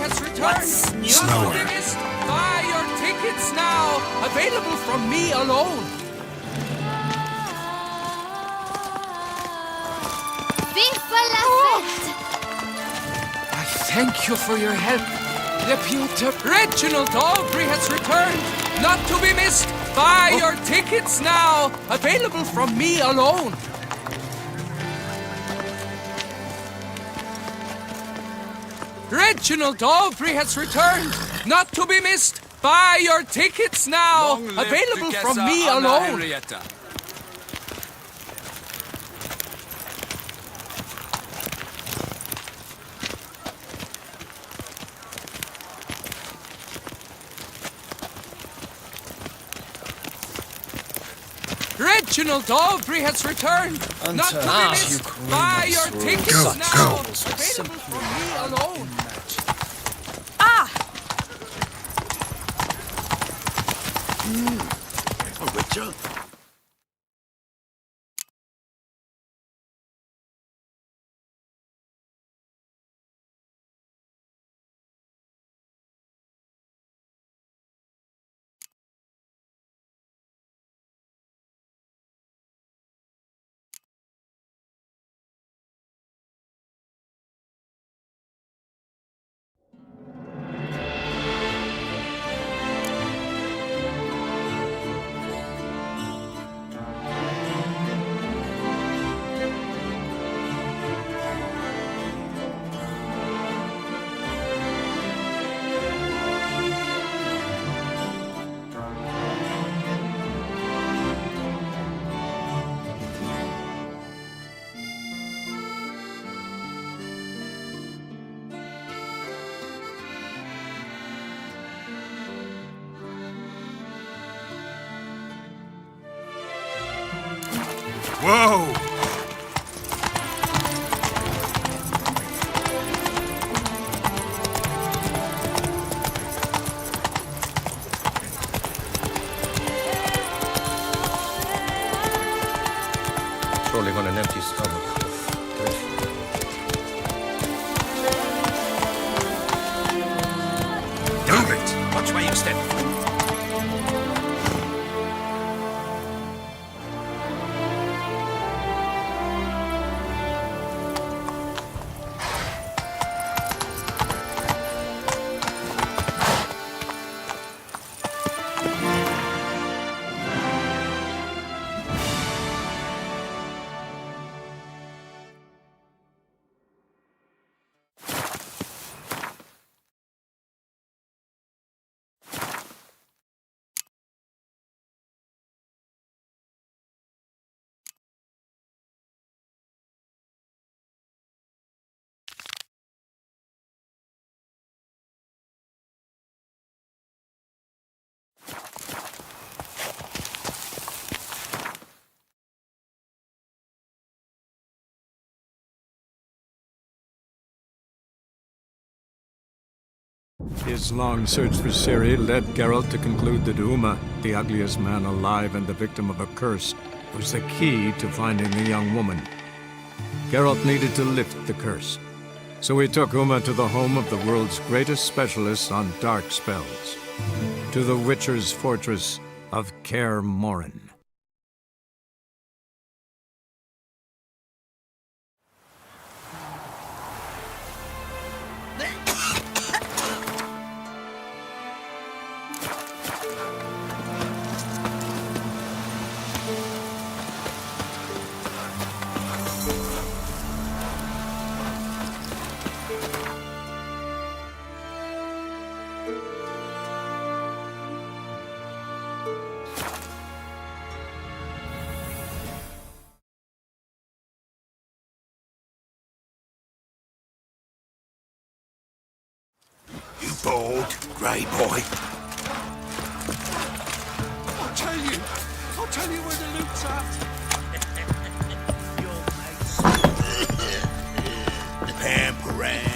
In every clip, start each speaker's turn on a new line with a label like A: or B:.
A: has returned.
B: Slower.
A: Buy your tickets now. Available from me alone.
C: Viva la fête!
A: I thank you for your help. Deputy Reginald Aubrey has returned. Not to be missed. Buy your tickets now. Available from me alone. Reginald Aubrey has returned. Not to be missed. Buy your tickets now. Available from me alone. Reginald Aubrey has returned. Not to be missed. Buy your tickets now. Available from me alone.
B: Richard? Whoa!
D: Surely on an empty stomach.
B: Move it!
D: Watch where you step.
E: His long search for Ciri led Geralt to conclude that Uma, the ugliest man alive and the victim of a curse, was the key to finding the young woman. Geralt needed to lift the curse, so he took Uma to the home of the world's greatest specialist on dark spells, to the Witcher's fortress of Kaer Morhen.
B: Bold, grey boy.
A: I'll tell you where the loot's at.
B: Pamperan.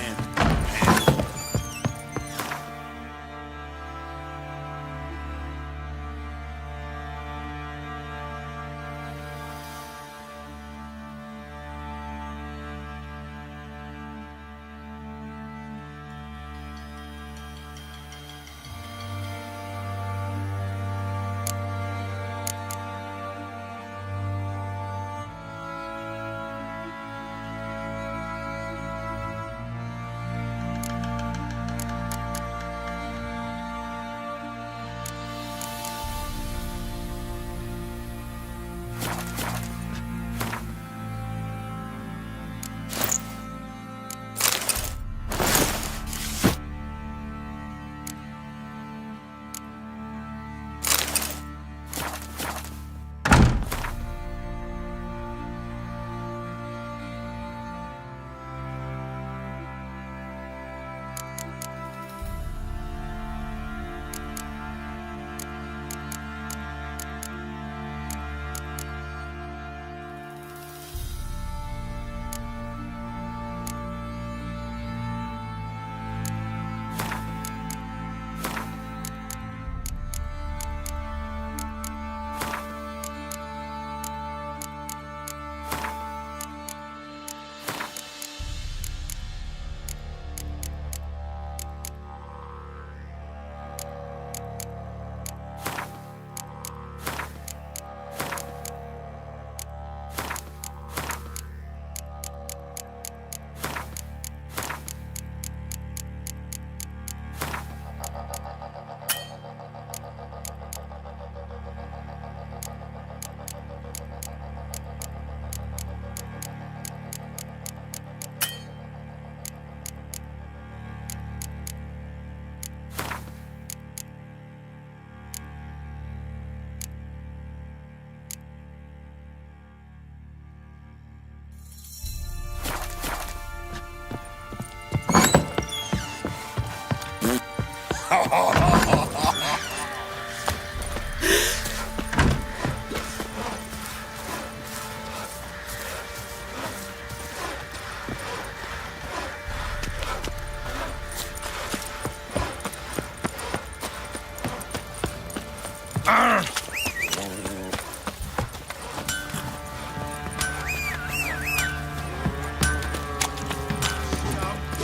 A: We're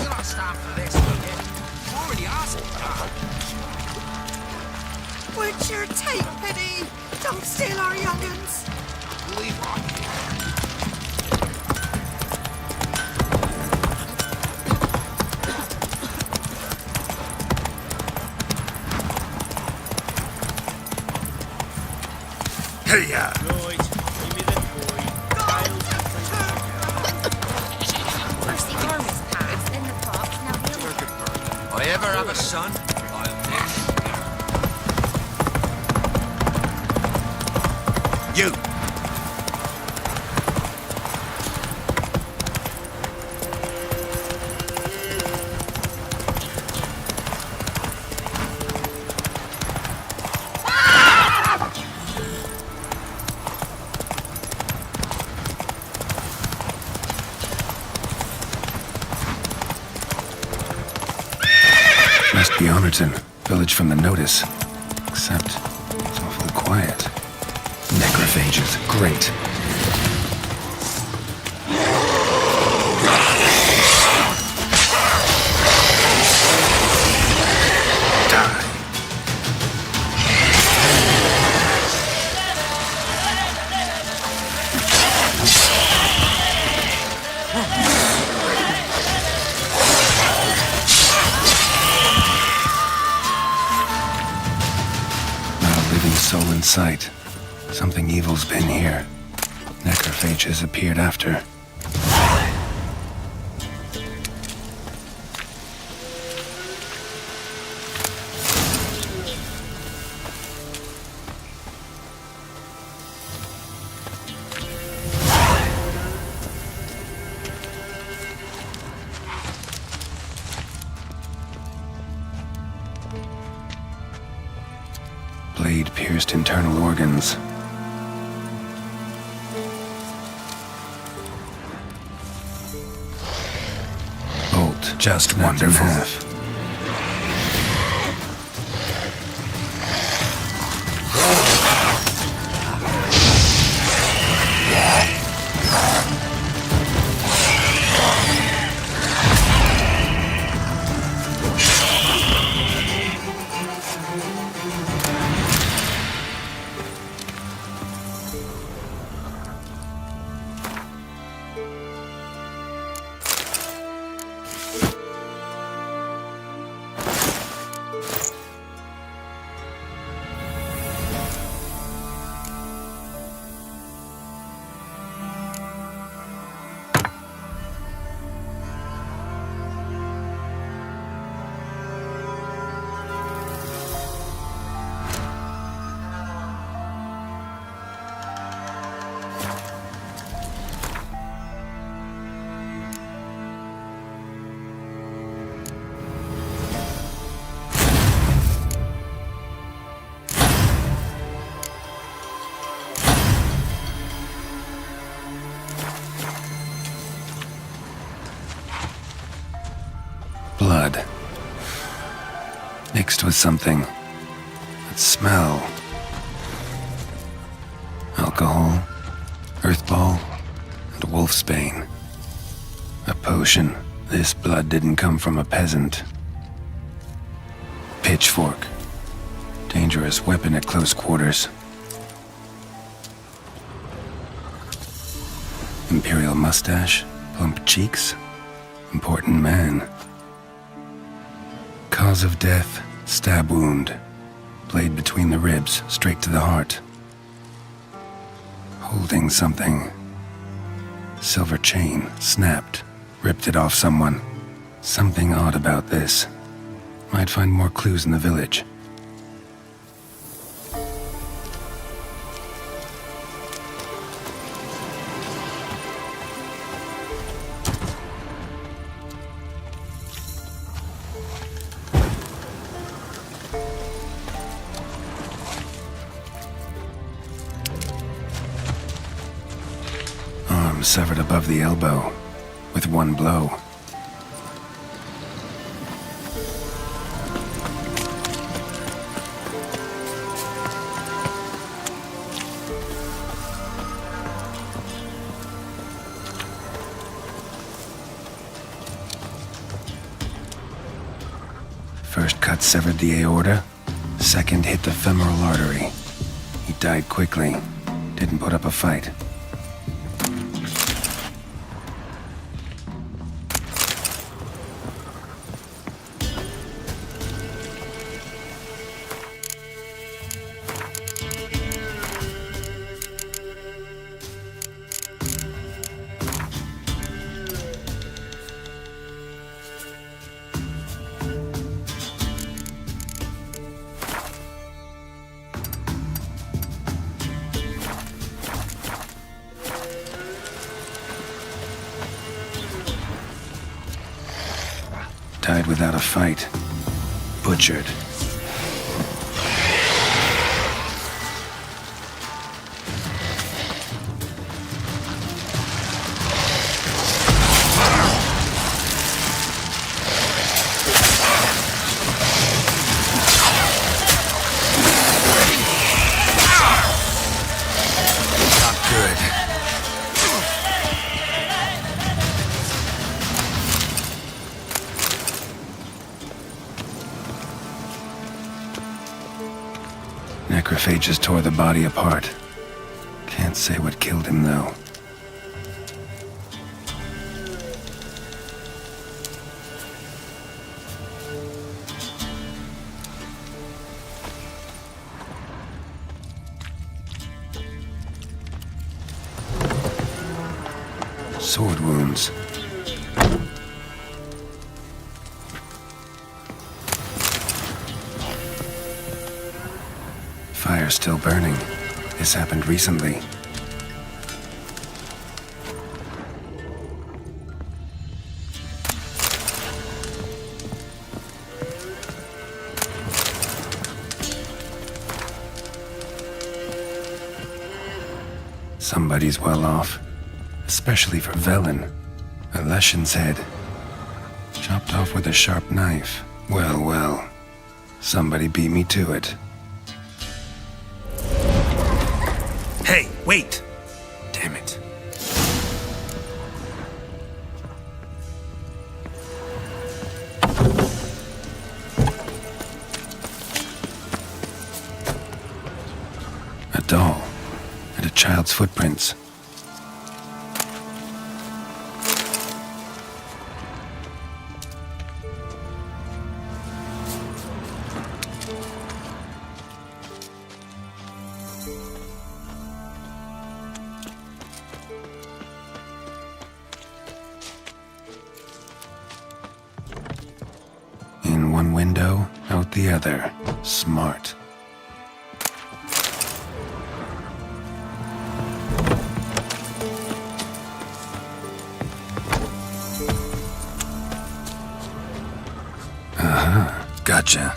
A: not stand for this, okay? Already asked.
F: What's your take, Penny? Don't steal our young'uns.
A: Leave on here.
B: Hey, ya!
C: First the armor's pass, then the props, now the other.
A: I ever have a son, I'll miss.
B: You!
G: Must be Honorton, village from the notice. Except, it's awfully quiet. Necrophages, great. Die. Soul in sight. Something evil's been here. Necrophage has appeared after. Blade pierced internal organs. Bolt just wonderful. Blood. Mixed with something. That smell. Alcohol, earthball, and wolfsbane. A potion. This blood didn't come from a peasant. Pitchfork. Dangerous weapon at close quarters. Imperial mustache, plump cheeks. Important man. Cause of death, stab wound. Blade between the ribs, straight to the heart. Holding something. Silver chain, snapped. Ripped it off someone. Something odd about this. Might find more clues in the village. Arm severed above the elbow, with one blow. cut severed the aorta. Second hit the femoral artery. He died quickly. Didn't put up a fight. Died without a fight. Butchered. Not good. Necrophages tore the body apart. Can't say what killed him, though. Sword wounds. Fire's still burning. This happened recently. Somebody's well off. Especially for Velen. A Leshen's head. Chopped off with a sharp knife. Well, well. Somebody beat me to it.
B: Hey, wait! Damn it.
G: A doll. And a child's footprints. In one window, out the other. Smart. Gotcha.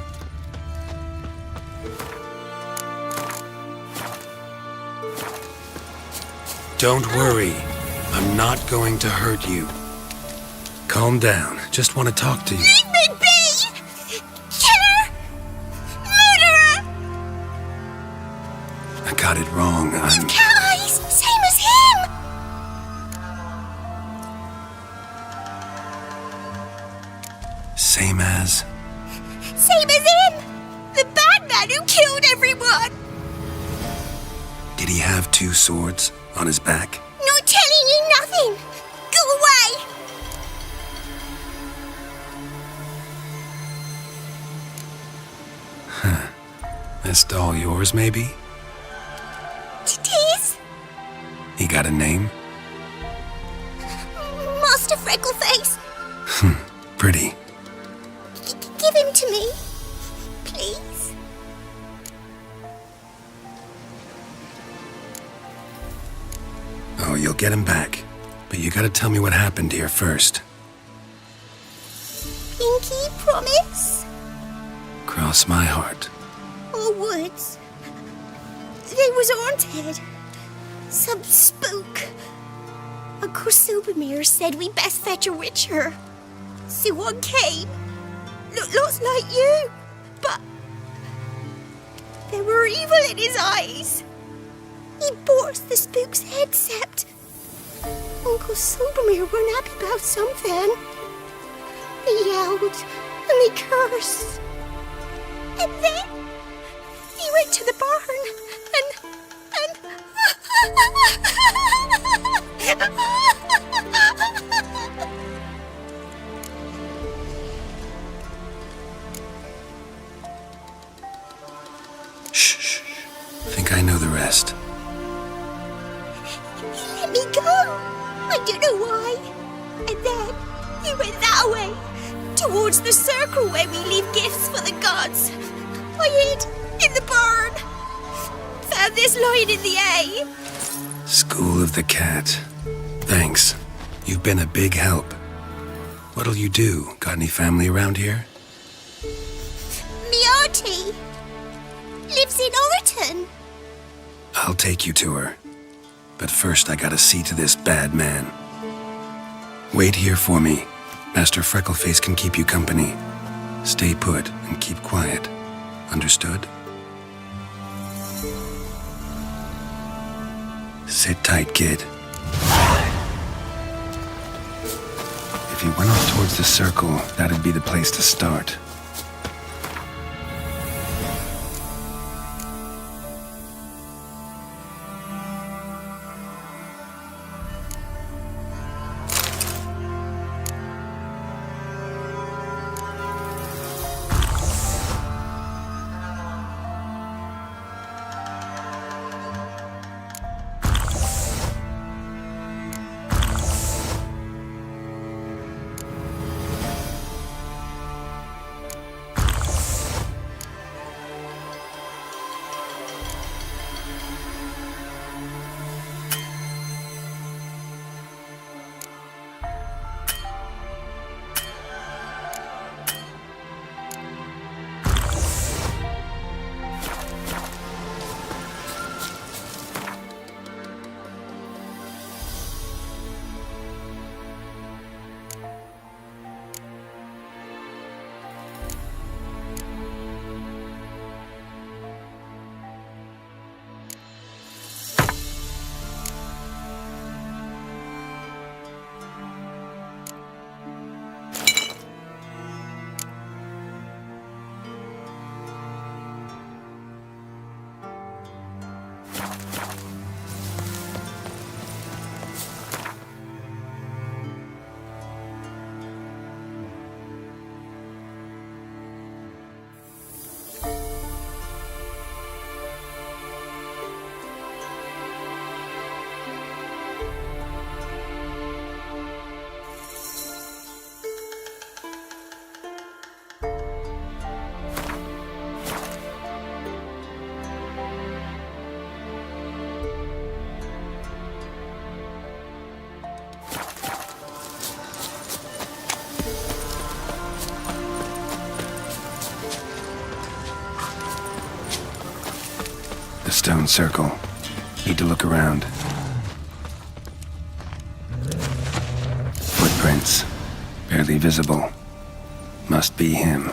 G: Don't worry. I'm not going to hurt you. Calm down. Just want to talk to you.
F: Leave me be! Killer! Murderer!
G: I got it wrong.
F: You've cat eyes! Same as him!
G: Same as...
F: Same as him! The bad man who killed everyone!
G: Did he have two swords on his back?
F: Not telling you nothing! Go away!
G: This doll yours, maybe?
F: It is?
G: He got a name?
F: Master Freckleface!
G: Pretty.
F: Give him to me. Please.
G: Oh, you'll get him back. But you gotta tell me what happened here first.
F: Pinky promise?
G: Cross my heart.
F: Or woods. They was haunted. Some spook. Uncle Silvermere said we best fetch a witcher. So one came. Looked like you. But there were evil in his eyes. He bought us the spook's headset. Uncle Silvermere weren't happy about something. He yelled and he cursed. And then he went to the barn
G: Shh. Think I know the rest.
F: He let me go. I don't know why. And then he went that way, towards the circle where we leave gifts for the gods. I hid in the barn. Found this lying in the hay.
G: School of the Cat. Thanks. You've been a big help. What'll you do? Got any family around here?
F: Me auntie lives in Orton.
G: I'll take you to her. But first I gotta see to this bad man. Wait here for me. Master Freckleface can keep you company. Stay put and keep quiet. Understood? Sit tight, kid. If you went off towards the circle, that'd be the place to start. Stone circle. Need to look around. Footprints. Barely visible. Must be him.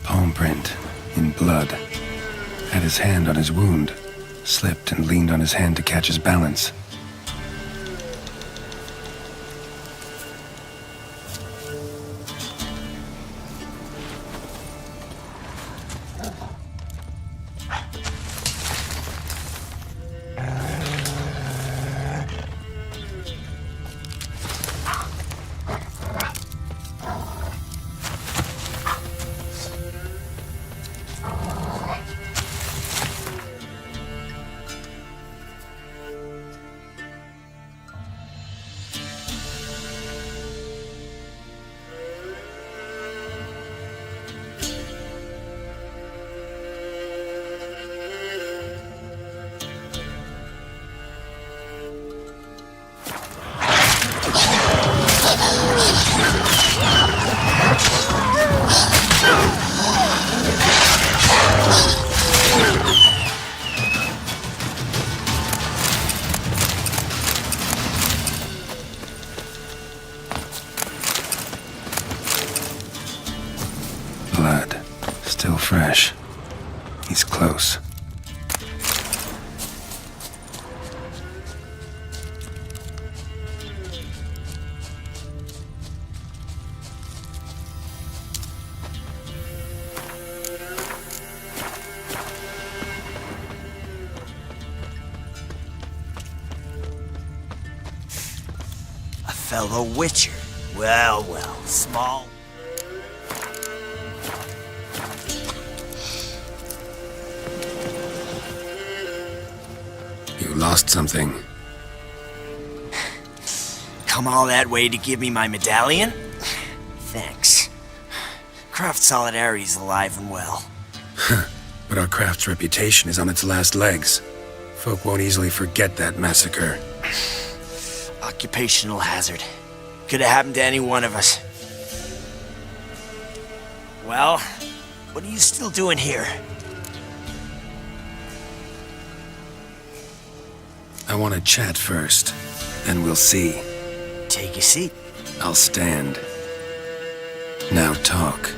G: Palm print. In blood. Had his hand on his wound, slipped and leaned on his hand to catch his balance. close.
H: A fellow Witcher. Well, well, small.
G: You lost something.
H: Come all that way to give me my medallion? Thanks. Craft Solidarity's alive and well.
G: But our craft's reputation is on its last legs. Folk won't easily forget that massacre.
H: Occupational hazard. Could have happened to any one of us. Well, what are you still doing here?
G: I want to chat first, then we'll see.
H: Take a seat.
G: I'll stand. Now talk.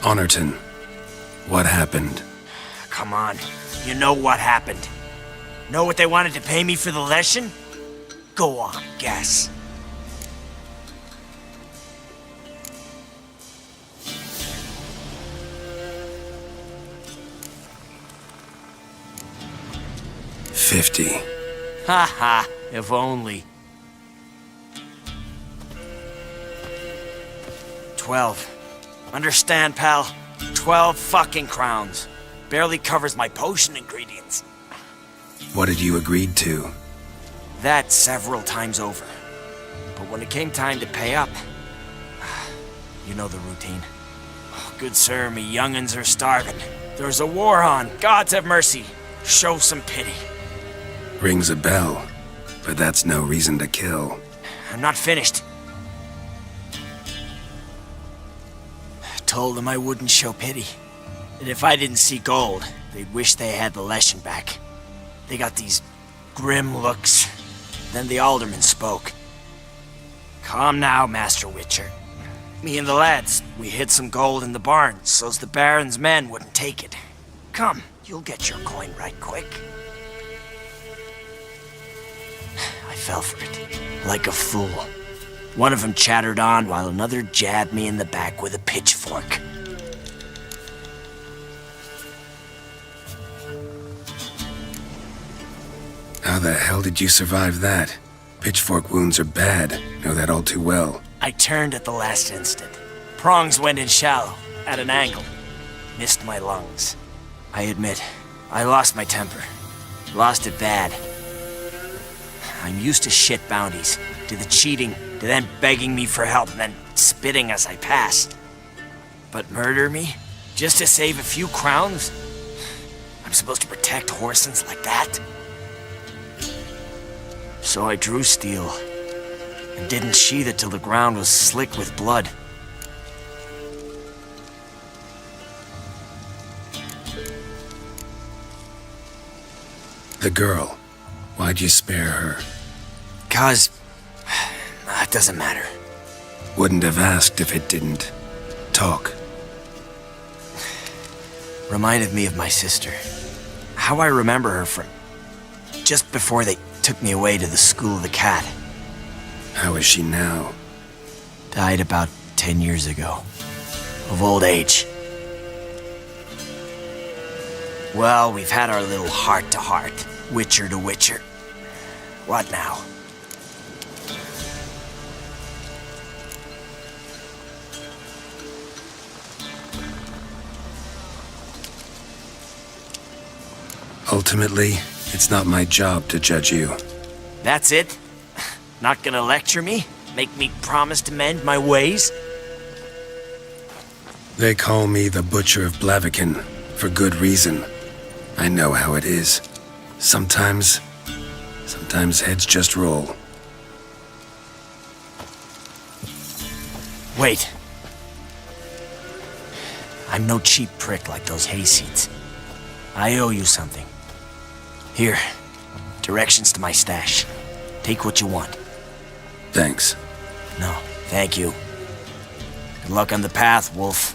G: Honorton, what happened?
H: Come on. You know what happened. Know what they wanted to pay me for the lesson? Go on, guess.
G: $50.
H: Haha, if only. 12. Understand, pal? 12 fucking crowns. Barely covers my potion ingredients.
G: What had you agreed to?
H: That several times over. But when it came time to pay up, you know the routine. Oh, good sir, me young'uns are starving. There's a war on. Gods have mercy. Show some pity.
G: Rings a bell, but that's no reason to kill.
H: I'm not finished. Told them I wouldn't show pity. And if I didn't see gold, they'd wish they had the lesson back. They got these grim looks. Then the alderman spoke. Calm now, Master Witcher. Me and the lads, we hid some gold in the barn, so's the Baron's men wouldn't take it. Come, you'll get your coin right quick. I fell for it, like a fool. One of them chattered on while another jabbed me in the back with a pitchfork.
G: How the hell did you survive that? Pitchfork wounds are bad. Know that all too well.
H: I turned at the last instant. Prongs went in shallow, at an angle. Missed my lungs. I admit, I lost my temper. Lost it bad. I'm used to shit bounties, to the cheating, to them begging me for help and then spitting as I pass. But murder me? Just to save a few crowns? I'm supposed to protect Horsens like that? So I drew steel, and didn't sheathe it till the ground was slick with blood.
G: The girl. Why'd you spare her?
H: 'Cause... it doesn't matter.
G: Wouldn't have asked if it didn't. Talk.
H: Reminded me of my sister. How I remember her from... just before they took me away to the School of the Cat.
G: How is she now?
H: Died about 10 years ago. Of old age. Well, we've had our little heart-to-heart. Witcher to Witcher. What now?
G: Ultimately, it's not my job to judge you.
H: That's it? Not gonna lecture me? Make me promise to mend my ways?
G: They call me the Butcher of Blaviken, for good reason. I know how it is. Sometimes heads just roll.
H: Wait. I'm no cheap prick like those hayseeds. I owe you something. Here, directions to my stash. Take what you want.
G: Thanks.
H: No, thank you. Good luck on the path, Wolf.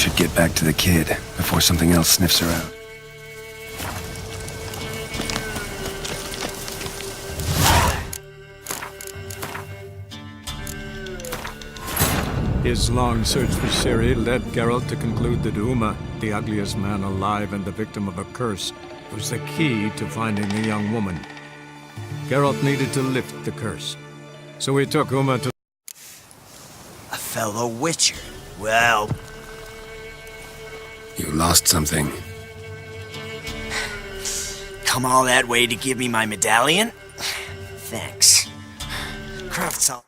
G: Should get back to the kid before something else sniffs her out.
E: His long search for Ciri led Geralt to conclude that Uma, the ugliest man alive and the victim of a curse, was the key to finding the young woman. Geralt needed to lift the curse, so he took Uma to...
H: A fellow Witcher. Well,
G: You lost something.
H: come all that way to give me my medallion? Thanks. Craft's all...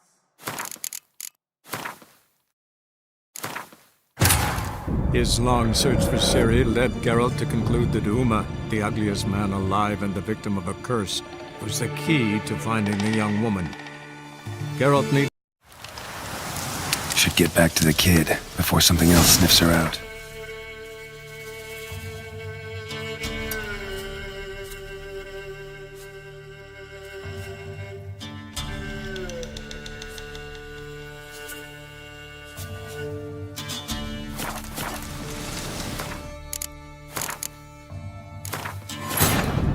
E: His long search for Ciri led Geralt to conclude that Uma, the ugliest man alive and the victim of a curse, was the key to finding the young woman. Geralt needed...
G: Should get back to the kid before something else sniffs her out.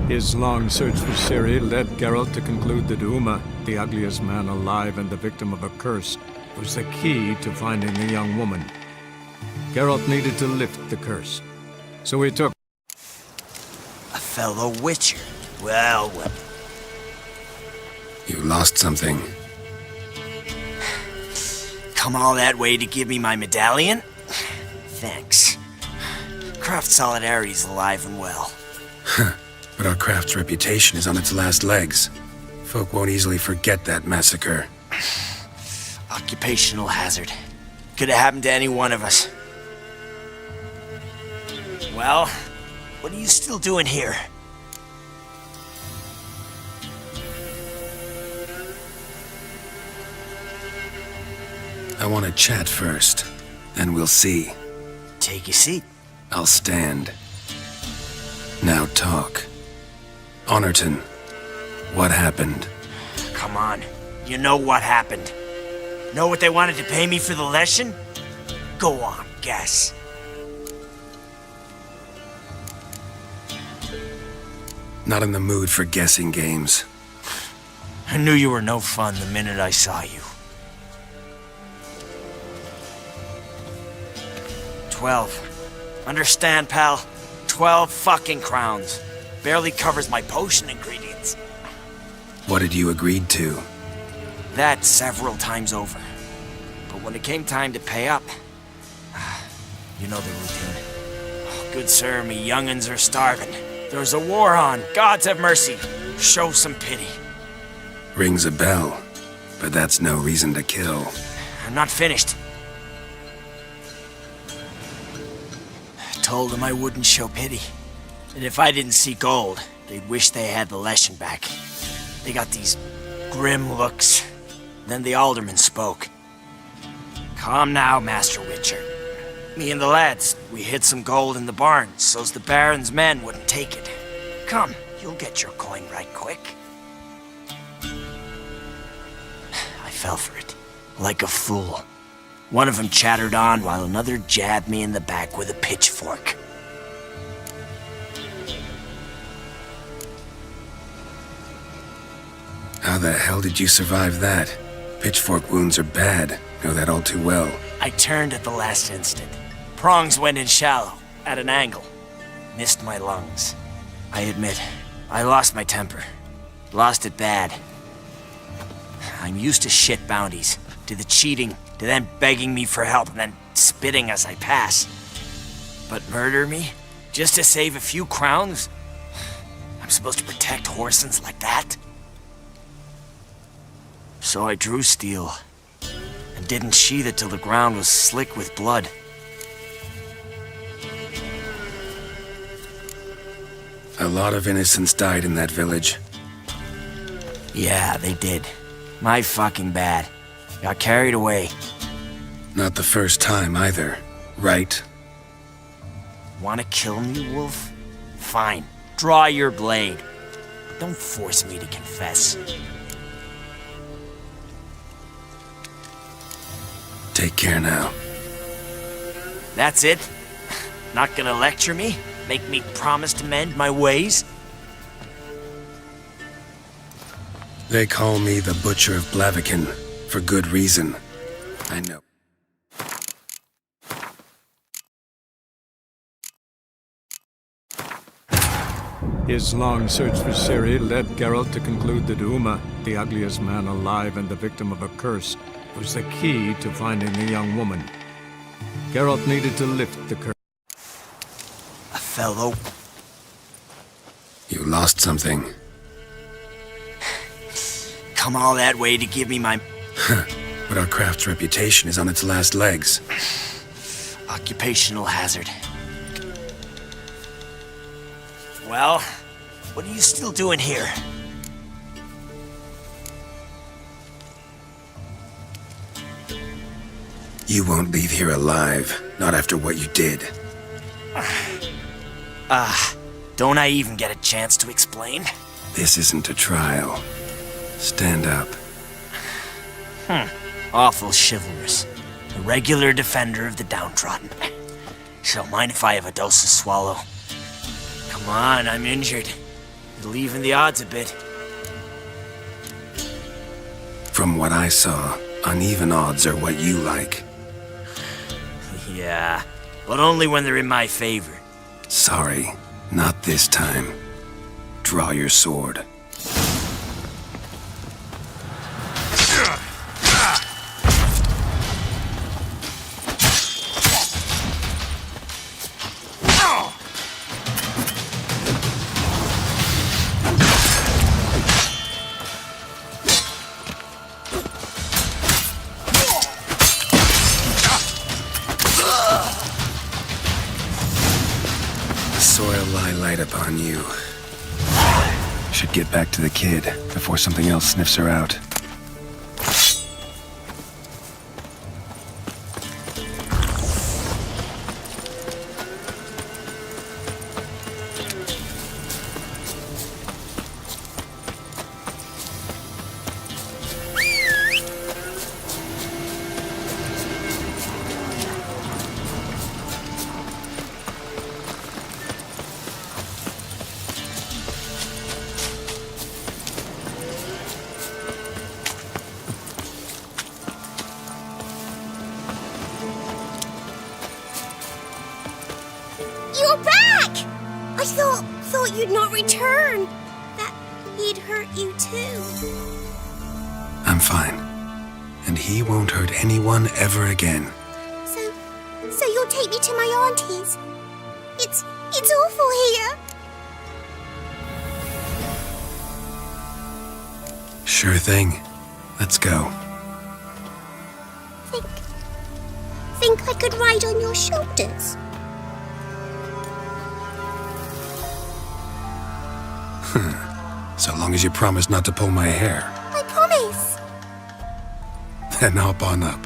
E: His long search for Ciri led Geralt to conclude that Uma, the ugliest man alive and the victim of a curse, was the key to finding the young woman. Geralt needed to lift the curse, so he took...
H: A fellow Witcher. Well,
G: You lost something.
H: come all that way to give me my medallion? Thanks. Craft Solidarity's alive and well.
G: But our craft's reputation is on its last legs. Folk won't easily forget that massacre.
H: Occupational hazard. Could have happened to any one of us. Well, what are you still doing here?
G: I want to chat first, then we'll see.
H: Take your seat.
G: I'll stand. Now talk. Honorton, what happened?
H: Come on. You know what happened. Know what they wanted to pay me for the lesson? Go on, guess.
G: Not in the mood for guessing games.
H: I knew you were no fun the minute I saw you. 12. Understand, pal? 12 fucking crowns. Barely covers my potion ingredients.
G: What had you agreed to?
H: That several times over. But when it came time to pay up, you know the routine. Oh, good sir, me young'uns are starving. There's a war on. Gods have mercy. Show some pity.
G: Rings a bell, but that's no reason to kill.
H: I'm not finished. I told them I wouldn't show pity. And if I didn't see gold, they'd wish they had the lesson back. They got these grim looks. Then the alderman spoke. Come now, Master Witcher. Me and the lads, we hid some gold in the barn so's the Baron's men wouldn't take it. Come, you'll get your coin right quick. I fell for it, like a fool. One of them chattered on while another jabbed me in the back with a pitchfork.
G: How the hell did you survive that? Pitchfork wounds are bad. Know that all too well.
H: I turned at the last instant. Prongs went in shallow, at an angle. Missed my lungs. I admit, I lost my temper. Lost it bad. I'm used to shit bounties, to the cheating, to them begging me for help and then spitting as I pass. But murder me? Just to save a few crowns? I'm supposed to protect Horsens like that? So I drew steel, and didn't sheathe it till the ground was slick with blood.
G: A lot of innocents died in that village.
H: Yeah, they did. My fucking bad. Got carried away.
G: Not the first time either, right?
H: Wanna kill me, Wolf? Fine. Draw your blade. Don't force me to confess.
G: Take care now.
H: That's it? Not gonna lecture me? Make me promise to mend my ways?
G: They call me the Butcher of Blaviken, for good reason. I know.
E: His long search for Ciri led Geralt to conclude that Uma, the ugliest man alive and the victim of a curse, was the key to finding the young woman. Geralt needed to lift the curse.
H: A fellow.
G: You lost something.
H: Come all that way to give me my
G: But our craft's reputation is on its last legs.
H: occupational hazard. Well, what are you still doing here?
G: You won't leave here alive, not after what you did.
H: Don't I even get a chance to explain?
G: This isn't a trial. Stand up.
H: Awful chivalrous. A regular defender of the downtrodden. Don't mind if I have a dose to swallow. Come on, I'm injured. It'll even the odds a bit.
G: From what I saw, uneven odds are what you like.
H: Yeah, but only when they're in my favor.
G: Sorry, not this time. Draw your sword. Soil lie light upon you. Should get back to the kid before something else sniffs her out.
F: You're back! I thought you'd not return. That he'd hurt you too.
G: I'm fine. And he won't hurt anyone ever again.
F: So you'll take me to my auntie's? It's awful here.
G: Sure thing. Let's go.
F: Think I could ride on your shoulders?
G: So long as you promise not to pull my hair.
F: I promise.
G: Then hop on up.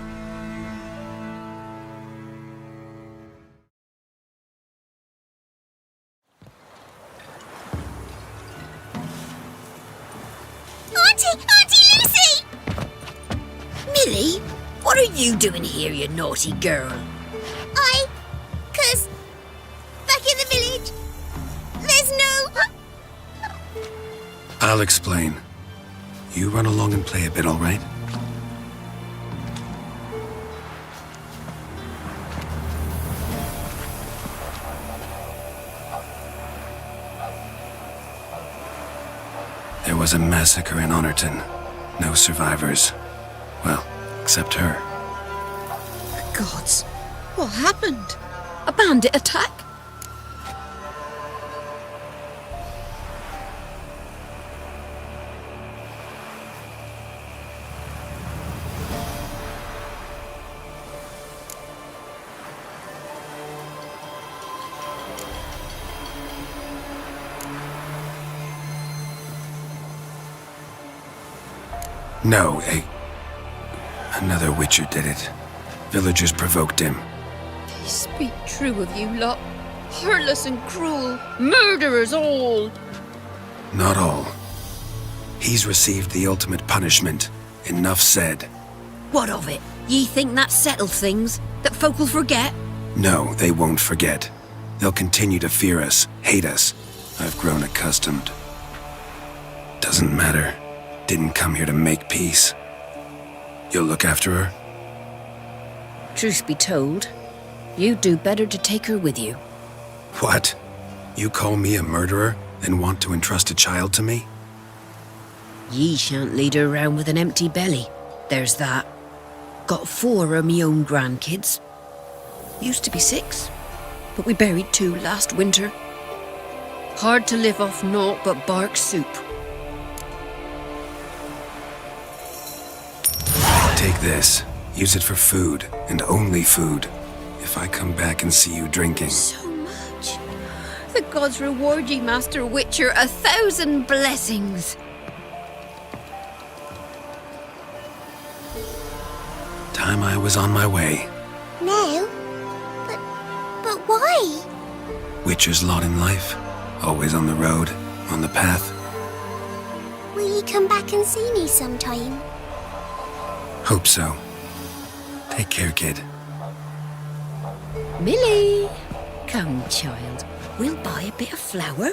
F: Auntie Lucy!
I: Millie, what are you doing here, you naughty girl?
F: 'Cause back in the village, there's no...
G: I'll explain. You run along and play a bit, all right? There was a massacre in Honorton. No survivors. Well, except her.
I: Gods, what happened? A bandit attack?
G: No, another Witcher did it. Villagers provoked him.
I: They speak true of you lot. Heartless and cruel. Murderers all.
G: Not all. He's received the ultimate punishment. Enough said.
I: What of it? Ye think that settled things? That folk will forget?
G: No, they won't forget. They'll continue to fear us, hate us. I've grown accustomed. Doesn't matter. Didn't come here to make peace. You'll look after her?
J: Truth be told, you'd do better to take her with you.
G: What? You call me a murderer and want to entrust a child to me?
J: Ye shan't lead her around with an empty belly. There's that. Got 4 of me own grandkids. Used to be 6, but we buried 2 last winter. Hard to live off naught but bark soup.
G: Take this. Use it for food, and only food. If I come back and see you drinking...
F: So much.
I: The gods reward ye, Master Witcher, 1,000 blessings.
G: Time I was on my way.
F: No. But why?
G: Witcher's lot in life. Always on the road, on the path.
F: Will you come back and see me sometime?
G: Hope so. Take care, kid.
J: Millie! Come, child. We'll buy a bit of flour.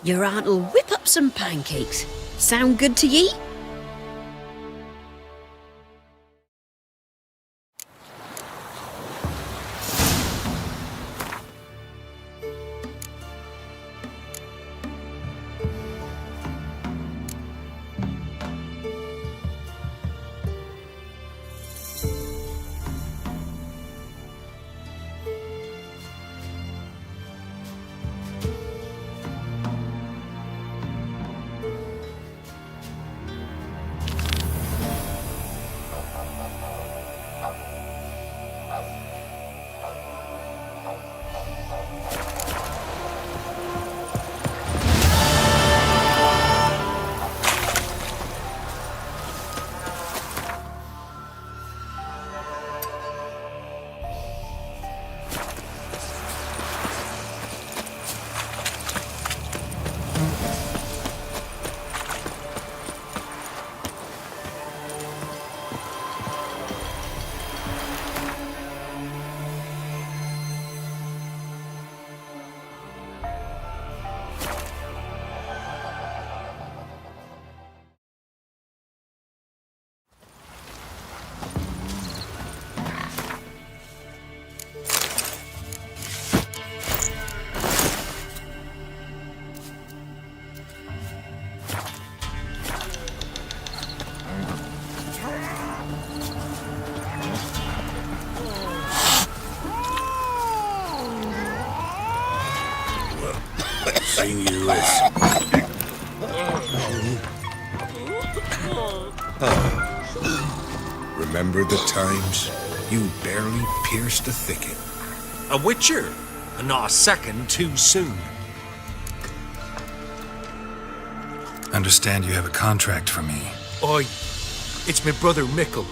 J: Your aunt'll whip up some pancakes. Sound good to ye?
B: Sing you this. Remember the times you barely pierced a thicket? A witcher, and not a second too soon.
G: Understand you have a contract for me.
B: Oi, it's my brother Mickle.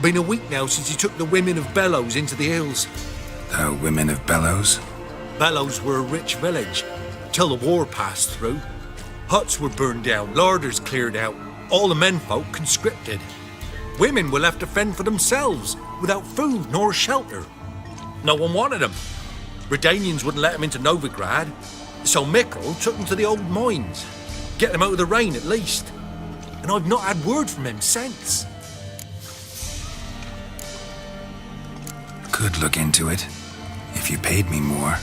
B: Been a week now since he took the women of Bellows into the hills.
G: The women of Bellows?
B: Bellows were a rich village, till the war passed through. Huts were burned down, larders cleared out, all the menfolk conscripted. Women were left to fend for themselves, without food nor shelter. No one wanted them. Redanians wouldn't let them into Novigrad, so Mickle took them to the old mines. Get them out of the rain at least. And I've not had word from him since.
G: Could look into it, if you paid me more.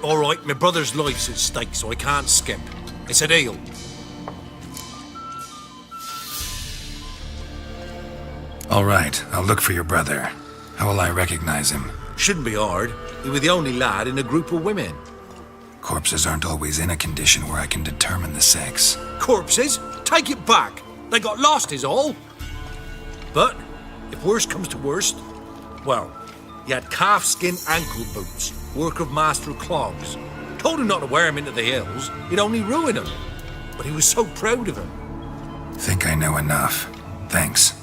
B: All right, my brother's life's at stake, so I can't skip. It's a deal.
G: All right, I'll look for your brother. How will I recognize him?
B: Shouldn't be hard. He was the only lad in a group of women.
G: Corpses aren't always in a condition where I can determine the sex.
B: Corpses? Take it back. They got lost is all. But, if worst comes to worst, well, he had calfskin ankle boots, work of Master Clogs. Told him not to wear him into the hills, he'd only ruin him. But he was so proud of him.
G: Think I know enough. Thanks.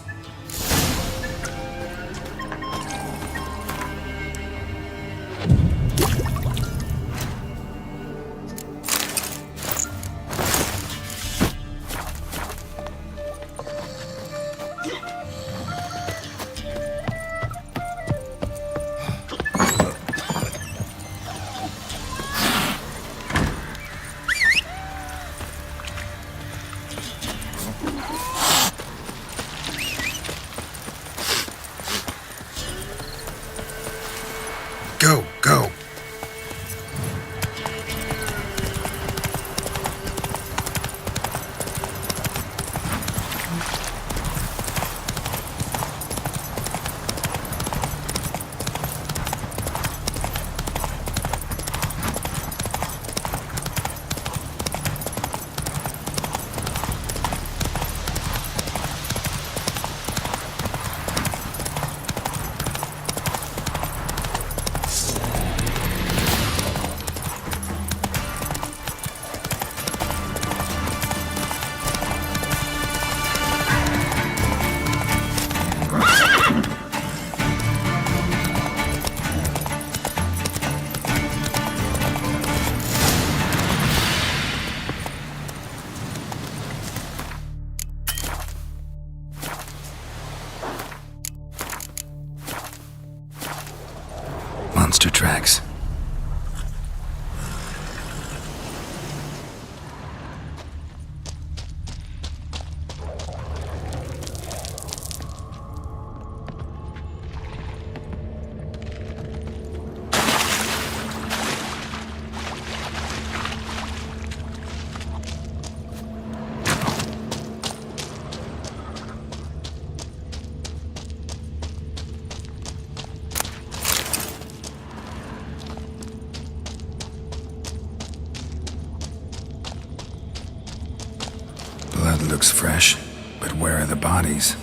G: blood looks fresh, but where are the bodies?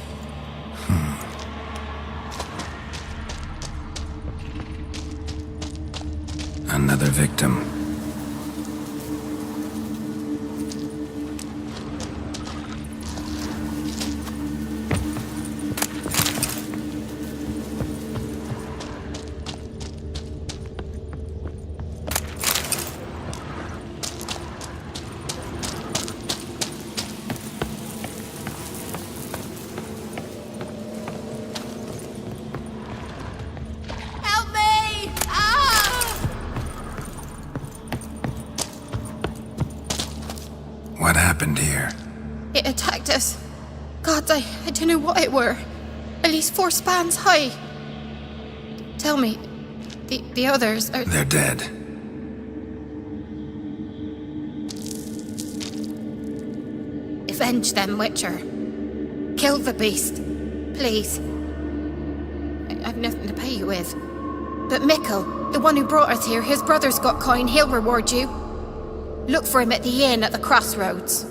G: Another victim.
F: Help me! Ah!
G: What happened here?
I: It attacked us. God, I don't know what it were. At least 4 spans high. Tell me, the others are...
G: They're dead.
I: Avenge them, Witcher. Kill the beast. Please. I've nothing to pay you with. But Mikkel, the one who brought us here, his brother's got coin, he'll reward you. Look for him at the inn at the crossroads.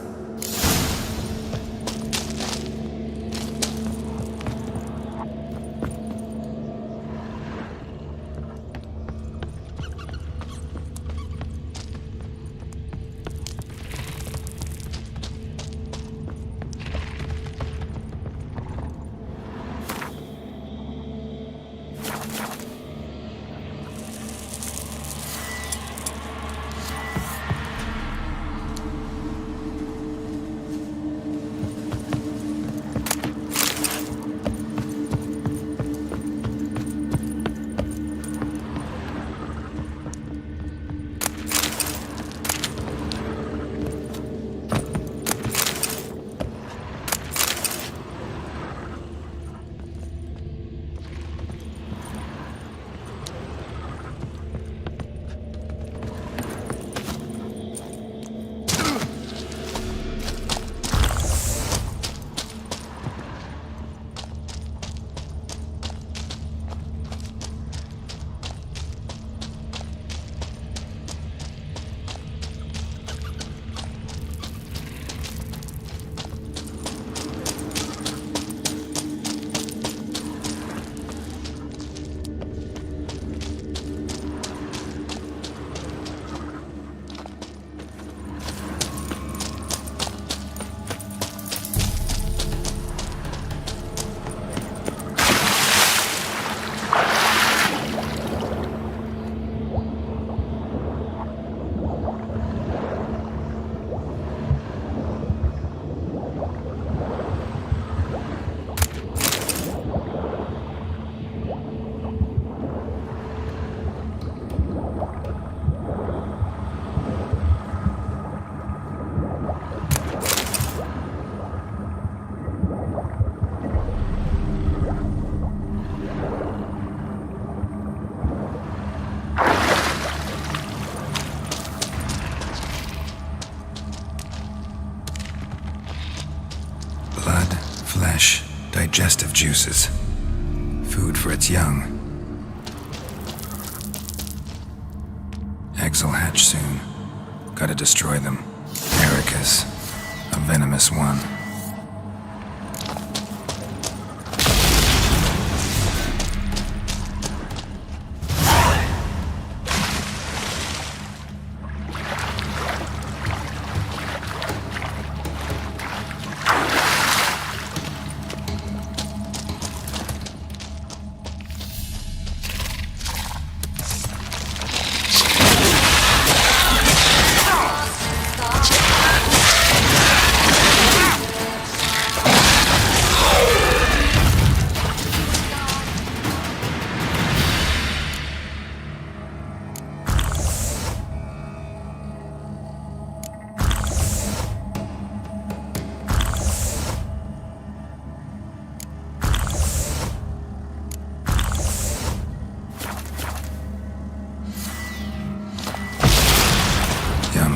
G: Flesh, digestive juices. Food for its young. Eggs will hatch soon. Gotta destroy them. Ericus, a venomous one.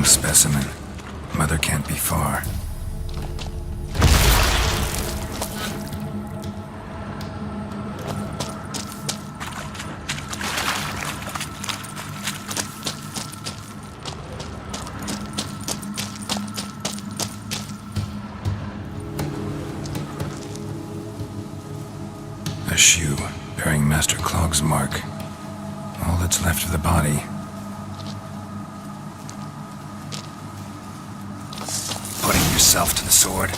G: Specimen. Mother can't be far. A shoe bearing Master Clog's mark. All that's left of the body. Putting yourself to the sword.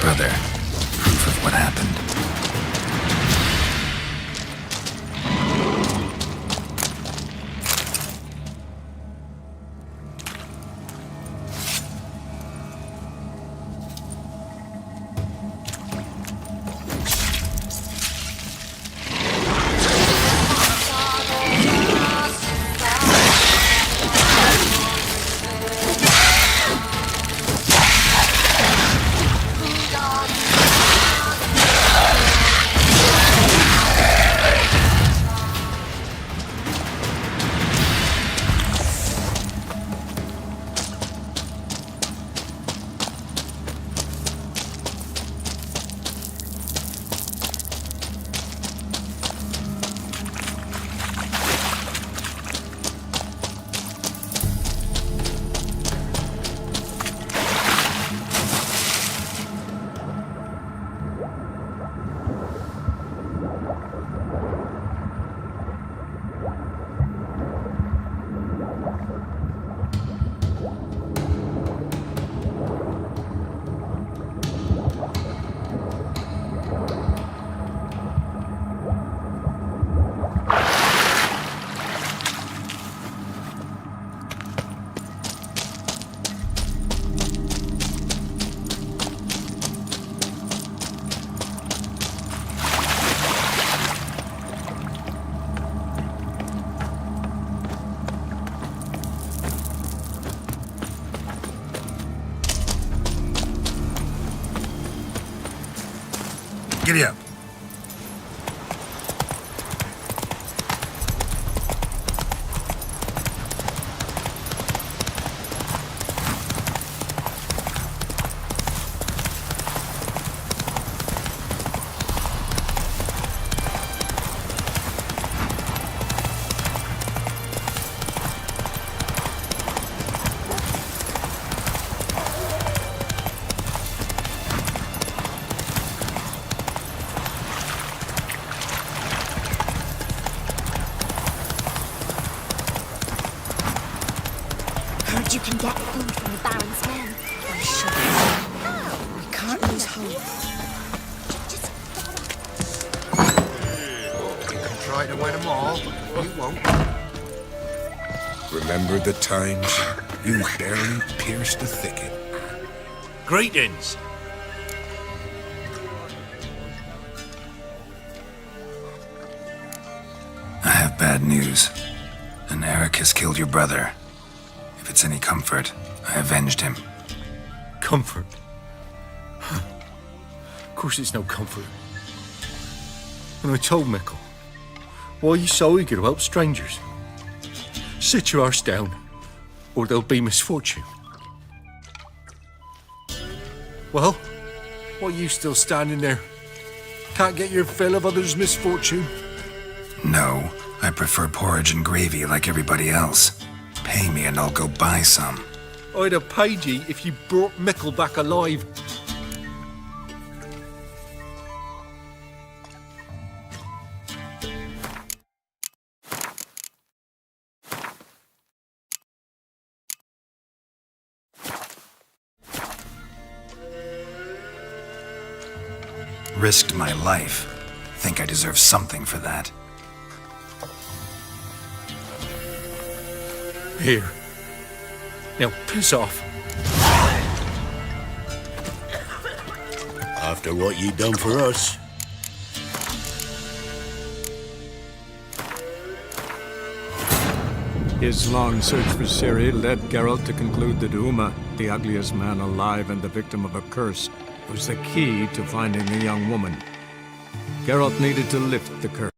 G: Brother, proof of what happened. Giddy up.
F: You can get food from the Baron's men. I'm sure. We can't lose hope.
B: You can try to win them all, but you won't.
K: Remember the times you barely pierced the thicket.
B: Greetings.
G: I have bad news. An Eric has killed your brother. If it's any comfort, I avenged him.
B: Comfort? Of course it's no comfort. And I told Mickle, why are you so eager to help strangers? Sit your arse down, or there'll be misfortune. Well, why are you still standing there? Can't get your fill of others' misfortune?
G: No, I prefer porridge and gravy like everybody else. Pay me and I'll go buy some.
B: I'd have paid ye if you brought Mickle back alive.
G: Risked my life. Think I deserve something for that.
B: Here. Now piss off.
K: After what you done for us.
E: His long search for Ciri led Geralt to conclude that Uma, the ugliest man alive and the victim of a curse, was the key to finding the young woman. Geralt needed to lift the curse.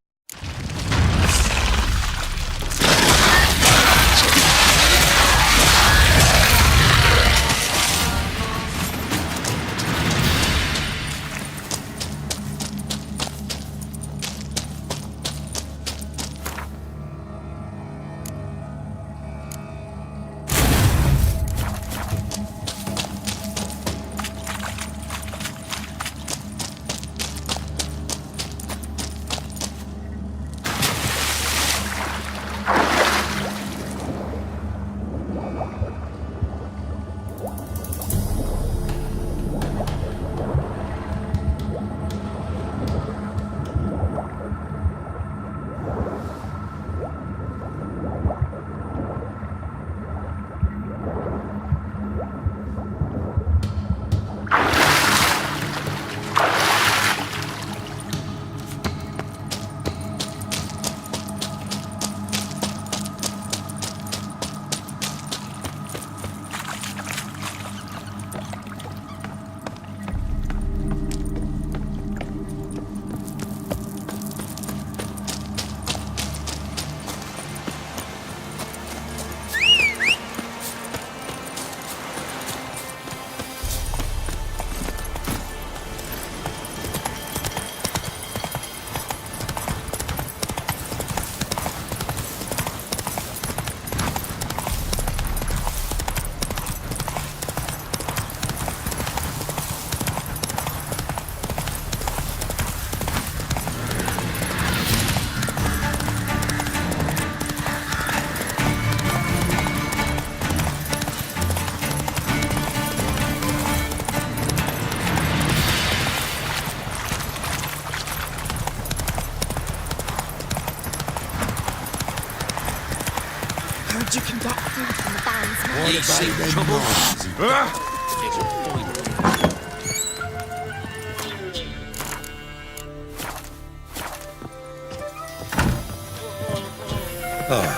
C: How'd you conduct food from the band's man?
K: What about them noise?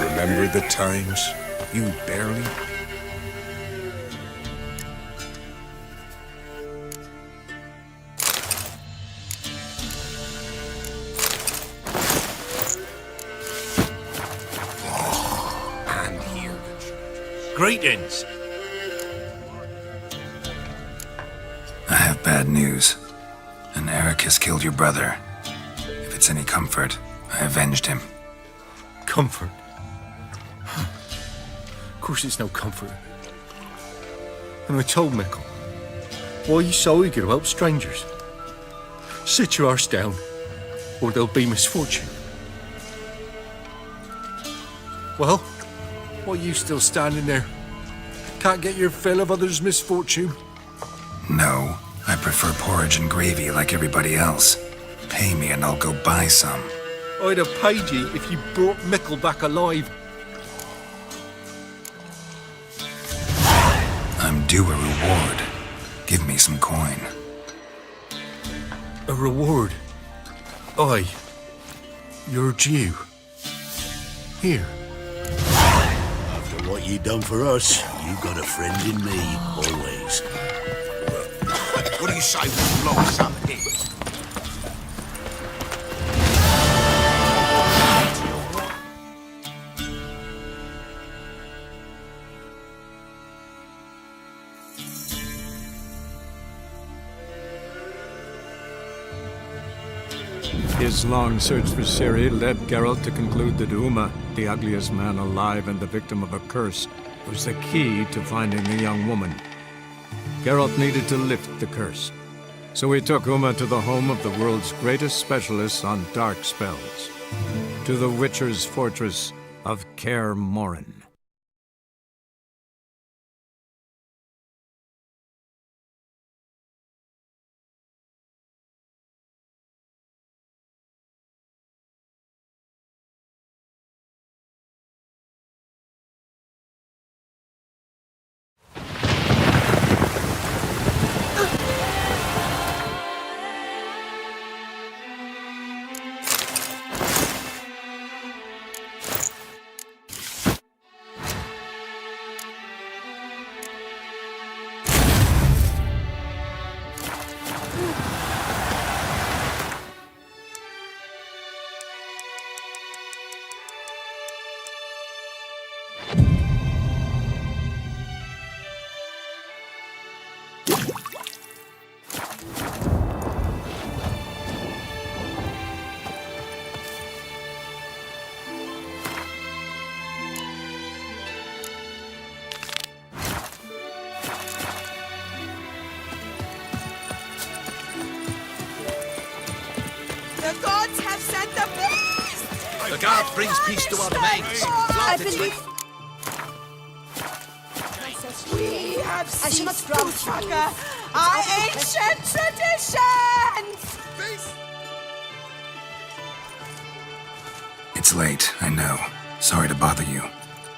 K: Remember the times? You barely... And here.
B: Greetings.
G: I have bad news. An Eric has killed your brother. If it's any comfort, I avenged him.
B: Comfort? Of course it's no comfort. And I told Mickle, why are you so eager to help strangers? Sit your arse down, or there'll be misfortune. Well, why are you still standing there? Can't get your fill of others' misfortune?
G: No, I prefer porridge and gravy like everybody else. Pay me and I'll go buy some.
B: I'd have paid you if you brought Mickle back alive.
G: I'm due a reward. Give me some coin.
B: A reward? Aye. You're due. Here.
K: After what you done for us, you got a friend in me, always. What do you say we blow us up here?
E: His long search for Ciri led Geralt to conclude that Uma, the ugliest man alive and the victim of a curse, was the key to finding the young woman. Geralt needed to lift the curse, so he took Uma to the home of the world's greatest specialist on dark spells, to the Witcher's fortress of Kaer Morhen.
A: The gods have sent the beast!
K: The god brings peace to our domains.
F: I believe
A: We have ceased to succor our ancient traditions!
G: It's late, I know. Sorry to bother you.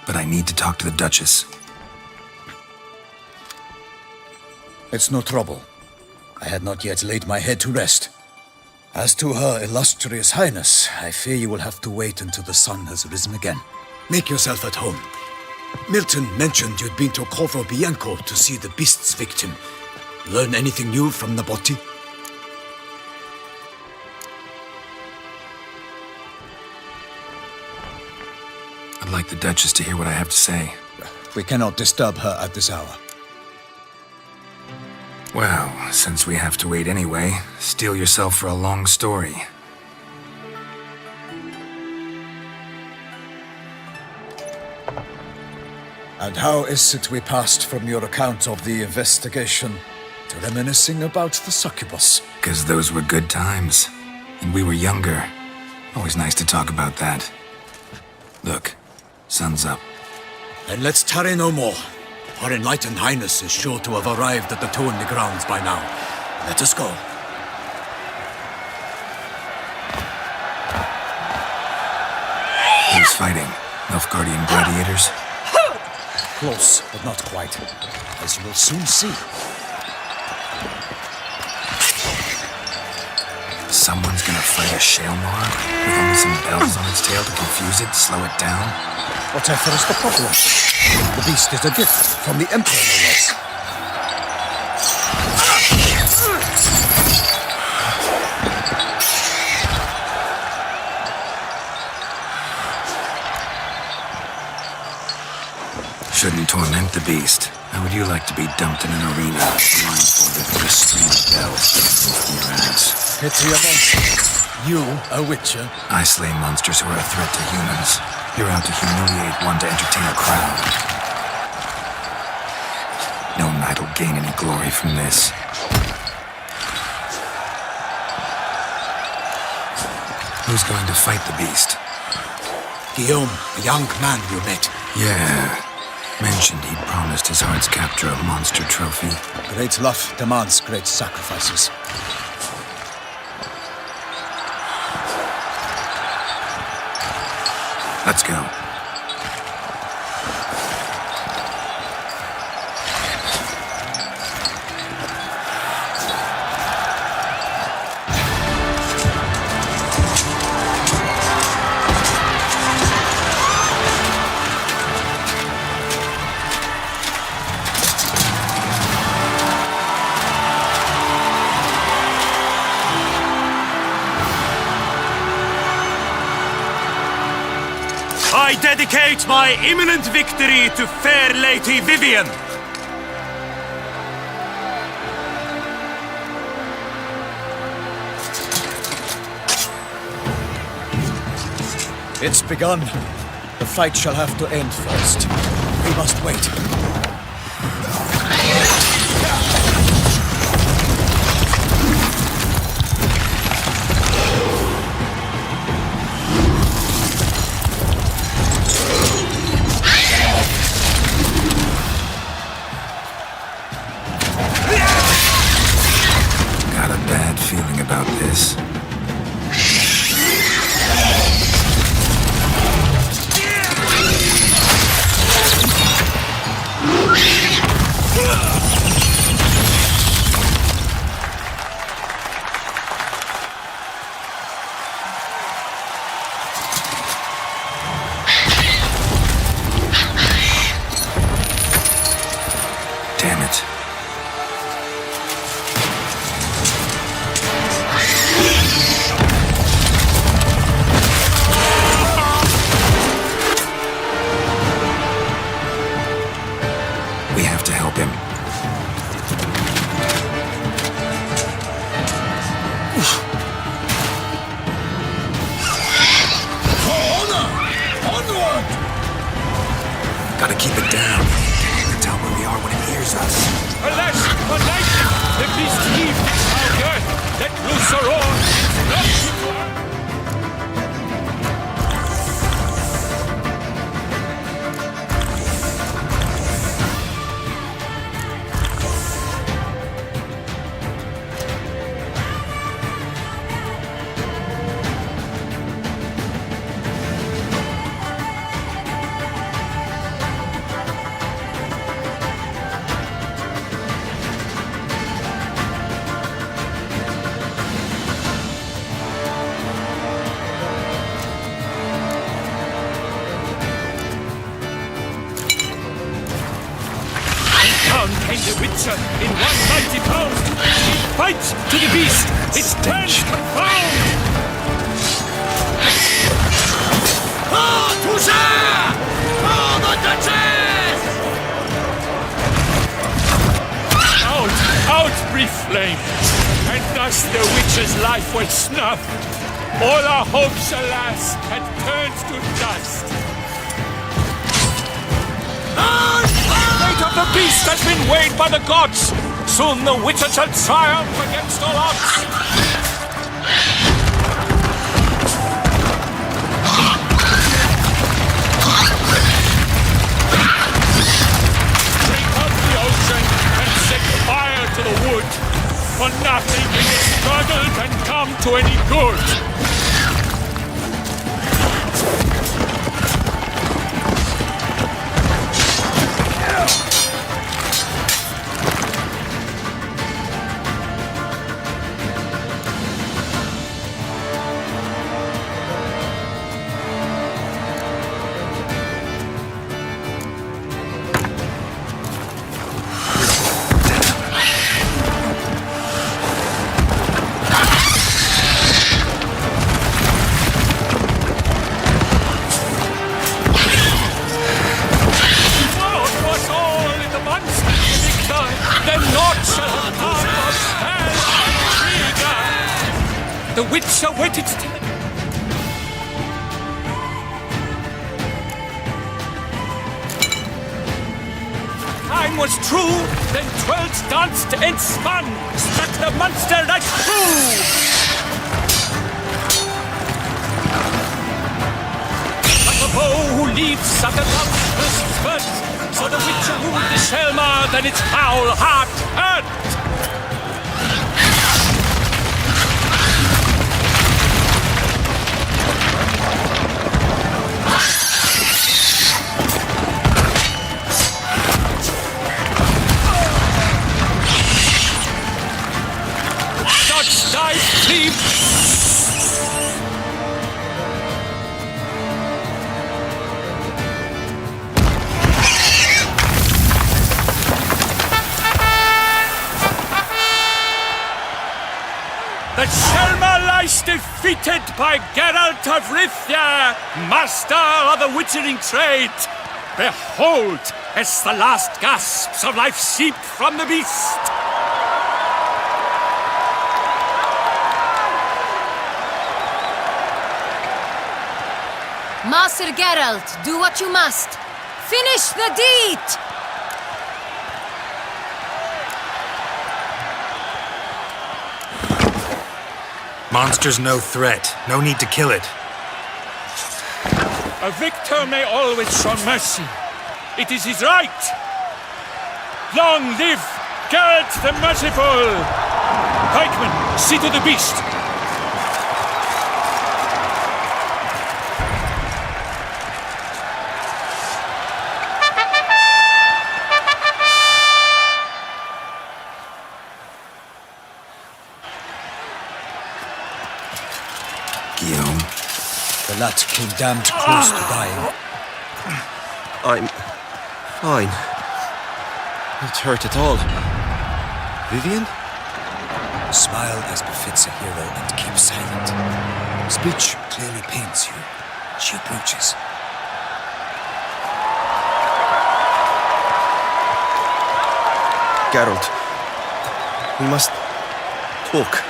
G: But I need to talk to the Duchess.
L: It's no trouble. I had not yet laid my head to rest. As to her illustrious highness, I fear you will have to wait until the sun has risen again. Make yourself at home. Milton mentioned you'd been to Corvo Bianco to see the beast's victim. Learn anything new from Nabotti?
G: I'd like the Duchess to hear what I have to say.
L: We cannot disturb her at this hour.
G: Well, since we have to wait anyway, steel yourself for a long story.
L: And how is it we passed from your account of the investigation to reminiscing about the succubus?
G: 'Cause those were good times. And we were younger. Always nice to talk about that. Look, sun's up.
L: Then let's tarry no more. Her enlightened highness is sure to have arrived at the toe in the grounds by now. Let us go.
G: Who's fighting? Nilfgaardian gladiators?
L: Close, but not quite. As you will soon see.
G: Someone's gonna fight a Shaelmar with only some bells on its tail to confuse it, slow it down?
L: Whatever is the problem? The beast is a gift from the Emperor, no less.
G: Shouldn't torment the beast. How would you like to be dumped in an arena, blindfolded with a string of bells in your ass?
L: Pity a monster. You, a witcher?
G: I slay monsters who are a threat to humans. You're out to humiliate one to entertain a crowd. No knight will gain any glory from this. Who's going to fight the beast?
L: Guillaume, the young man you met.
G: Yeah. Mentioned he'd promised his heart's capture a monster trophy.
L: Great love demands great sacrifices.
G: Let's go.
M: I dedicate my imminent victory to fair Lady Vivian.
L: It's begun. The fight shall have to end first. We must wait.
G: Got a bad feeling about this. Damn it.
M: Witcher in one mighty pound. It bites to the beast. Its turns confound.
K: Oh, toussaint! Oh, the Duchess!
M: Out, brief flame. And thus the witch's life was snuffed. All our hopes, alas, had turned to dust. The fate of the beast has been weighed by the gods. Soon the witcher shall triumph against all odds. Break up the ocean and set fire to the wood. For nothing in this struggle can come to any good. The Witcher waited till... Time was true, then 12 danced and spun, struck the monster right through! Like a bow who leaps at the love's first spurt, so the Witcher wounded the Selma, then its foul heart hurt! Leave. The Selma lies defeated by Geralt of Rivia, master of the witchering trade. Behold, as the last gasps of life seep from the beast.
C: Master Geralt, do what you must. Finish the deed!
B: Monster's no threat. No need to kill it.
M: A victor may always show mercy. It is his right. Long live Geralt the Merciful! Pikeman, see to the beast.
L: The lad came damned close to dying.
D: I'm fine. Not hurt at all. Vivian?
L: Smile as befits a hero and keep silent. Speech clearly pains you. She approaches.
D: Geralt, we must talk.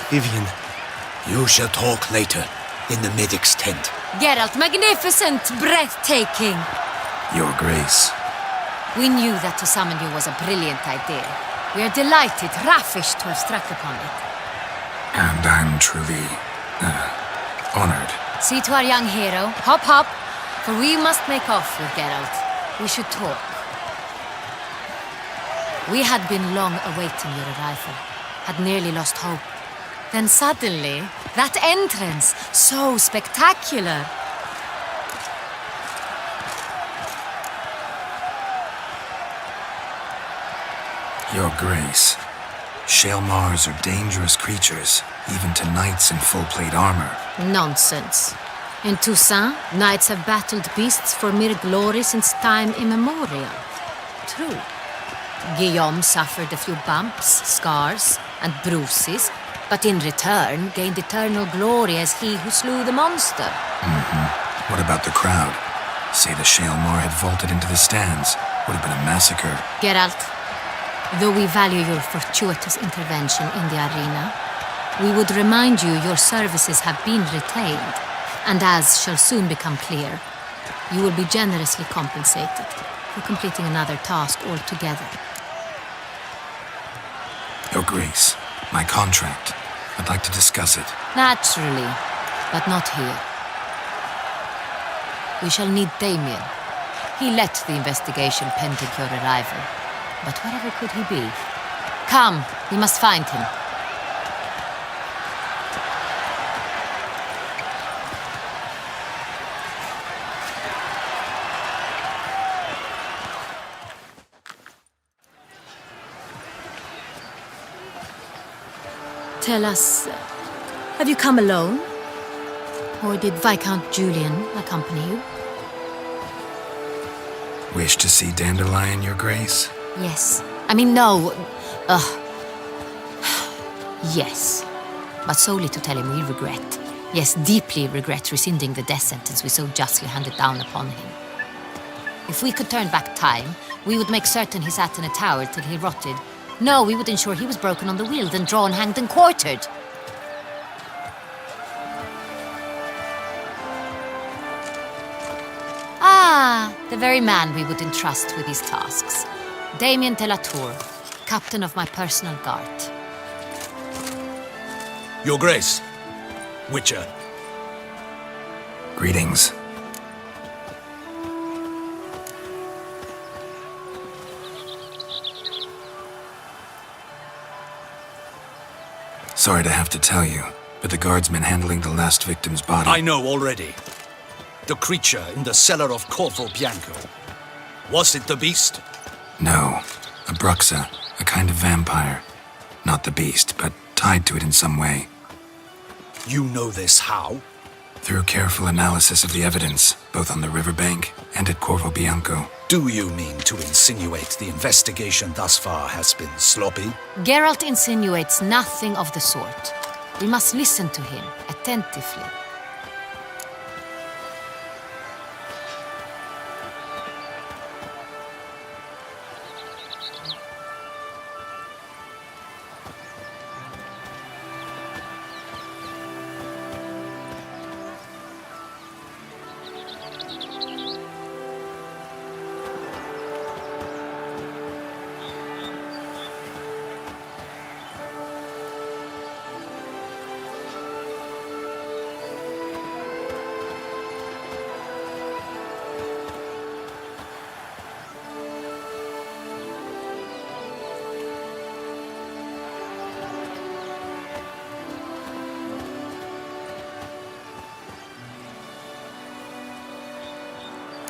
D: Vivian.
L: You shall talk later, in the medic's tent.
C: Geralt, magnificent, breathtaking.
G: Your Grace.
C: We knew that to summon you was a brilliant idea. We are delighted, ravished to have struck upon it.
G: And I'm truly, honored.
C: See to our young hero. Hop, hop. For we must make off with Geralt. We should talk. We had been long awaiting your arrival. Had nearly lost hope. Then suddenly, that entrance, so spectacular.
G: Your Grace. Shaelmars are dangerous creatures, even to knights in full-plate armor.
C: Nonsense. In Toussaint, knights have battled beasts for mere glory since time immemorial. True. Guillaume suffered a few bumps, scars, and bruises, but in return gained eternal glory as he who slew the monster.
G: What about the crowd? Say the Shalemore had vaulted into the stands. Would have been a massacre.
C: Geralt, though we value your fortuitous intervention in the arena, we would remind you your services have been retained, and as shall soon become clear, you will be generously compensated for completing another task altogether.
G: Your Grace, my contract. I'd like to discuss it.
C: Naturally, but not here. We shall need Damien. He led the investigation pending your arrival. But whatever could he be? Come, we must find him. Tell us, have you come alone? Or did Viscount Julian accompany you?
G: Wish to see Dandelion, Your Grace?
C: Yes. I mean, no. Yes. But solely to tell him we regret. Yes, deeply regret rescinding the death sentence we so justly handed down upon him. If we could turn back time, we would make certain he sat in a tower till he rotted. No, we would ensure he was broken on the wheel, then drawn, hanged, and quartered. Ah, the very man we would entrust with these tasks. Damien de la Tour, captain of my personal guard.
B: Your Grace, Witcher.
G: Greetings. Sorry to have to tell you, but the guardsman handling the last victim's body...
B: I know already. The creature in the cellar of Corvo Bianco. Was it the beast?
G: No, a bruxa, a kind of vampire. Not the beast, but tied to it in some way.
B: You know this how?
G: Through careful analysis of the evidence, both on the riverbank and at Corvo Bianco.
B: Do you mean to insinuate the investigation thus far has been sloppy?
C: Geralt insinuates nothing of the sort. We must listen to him attentively.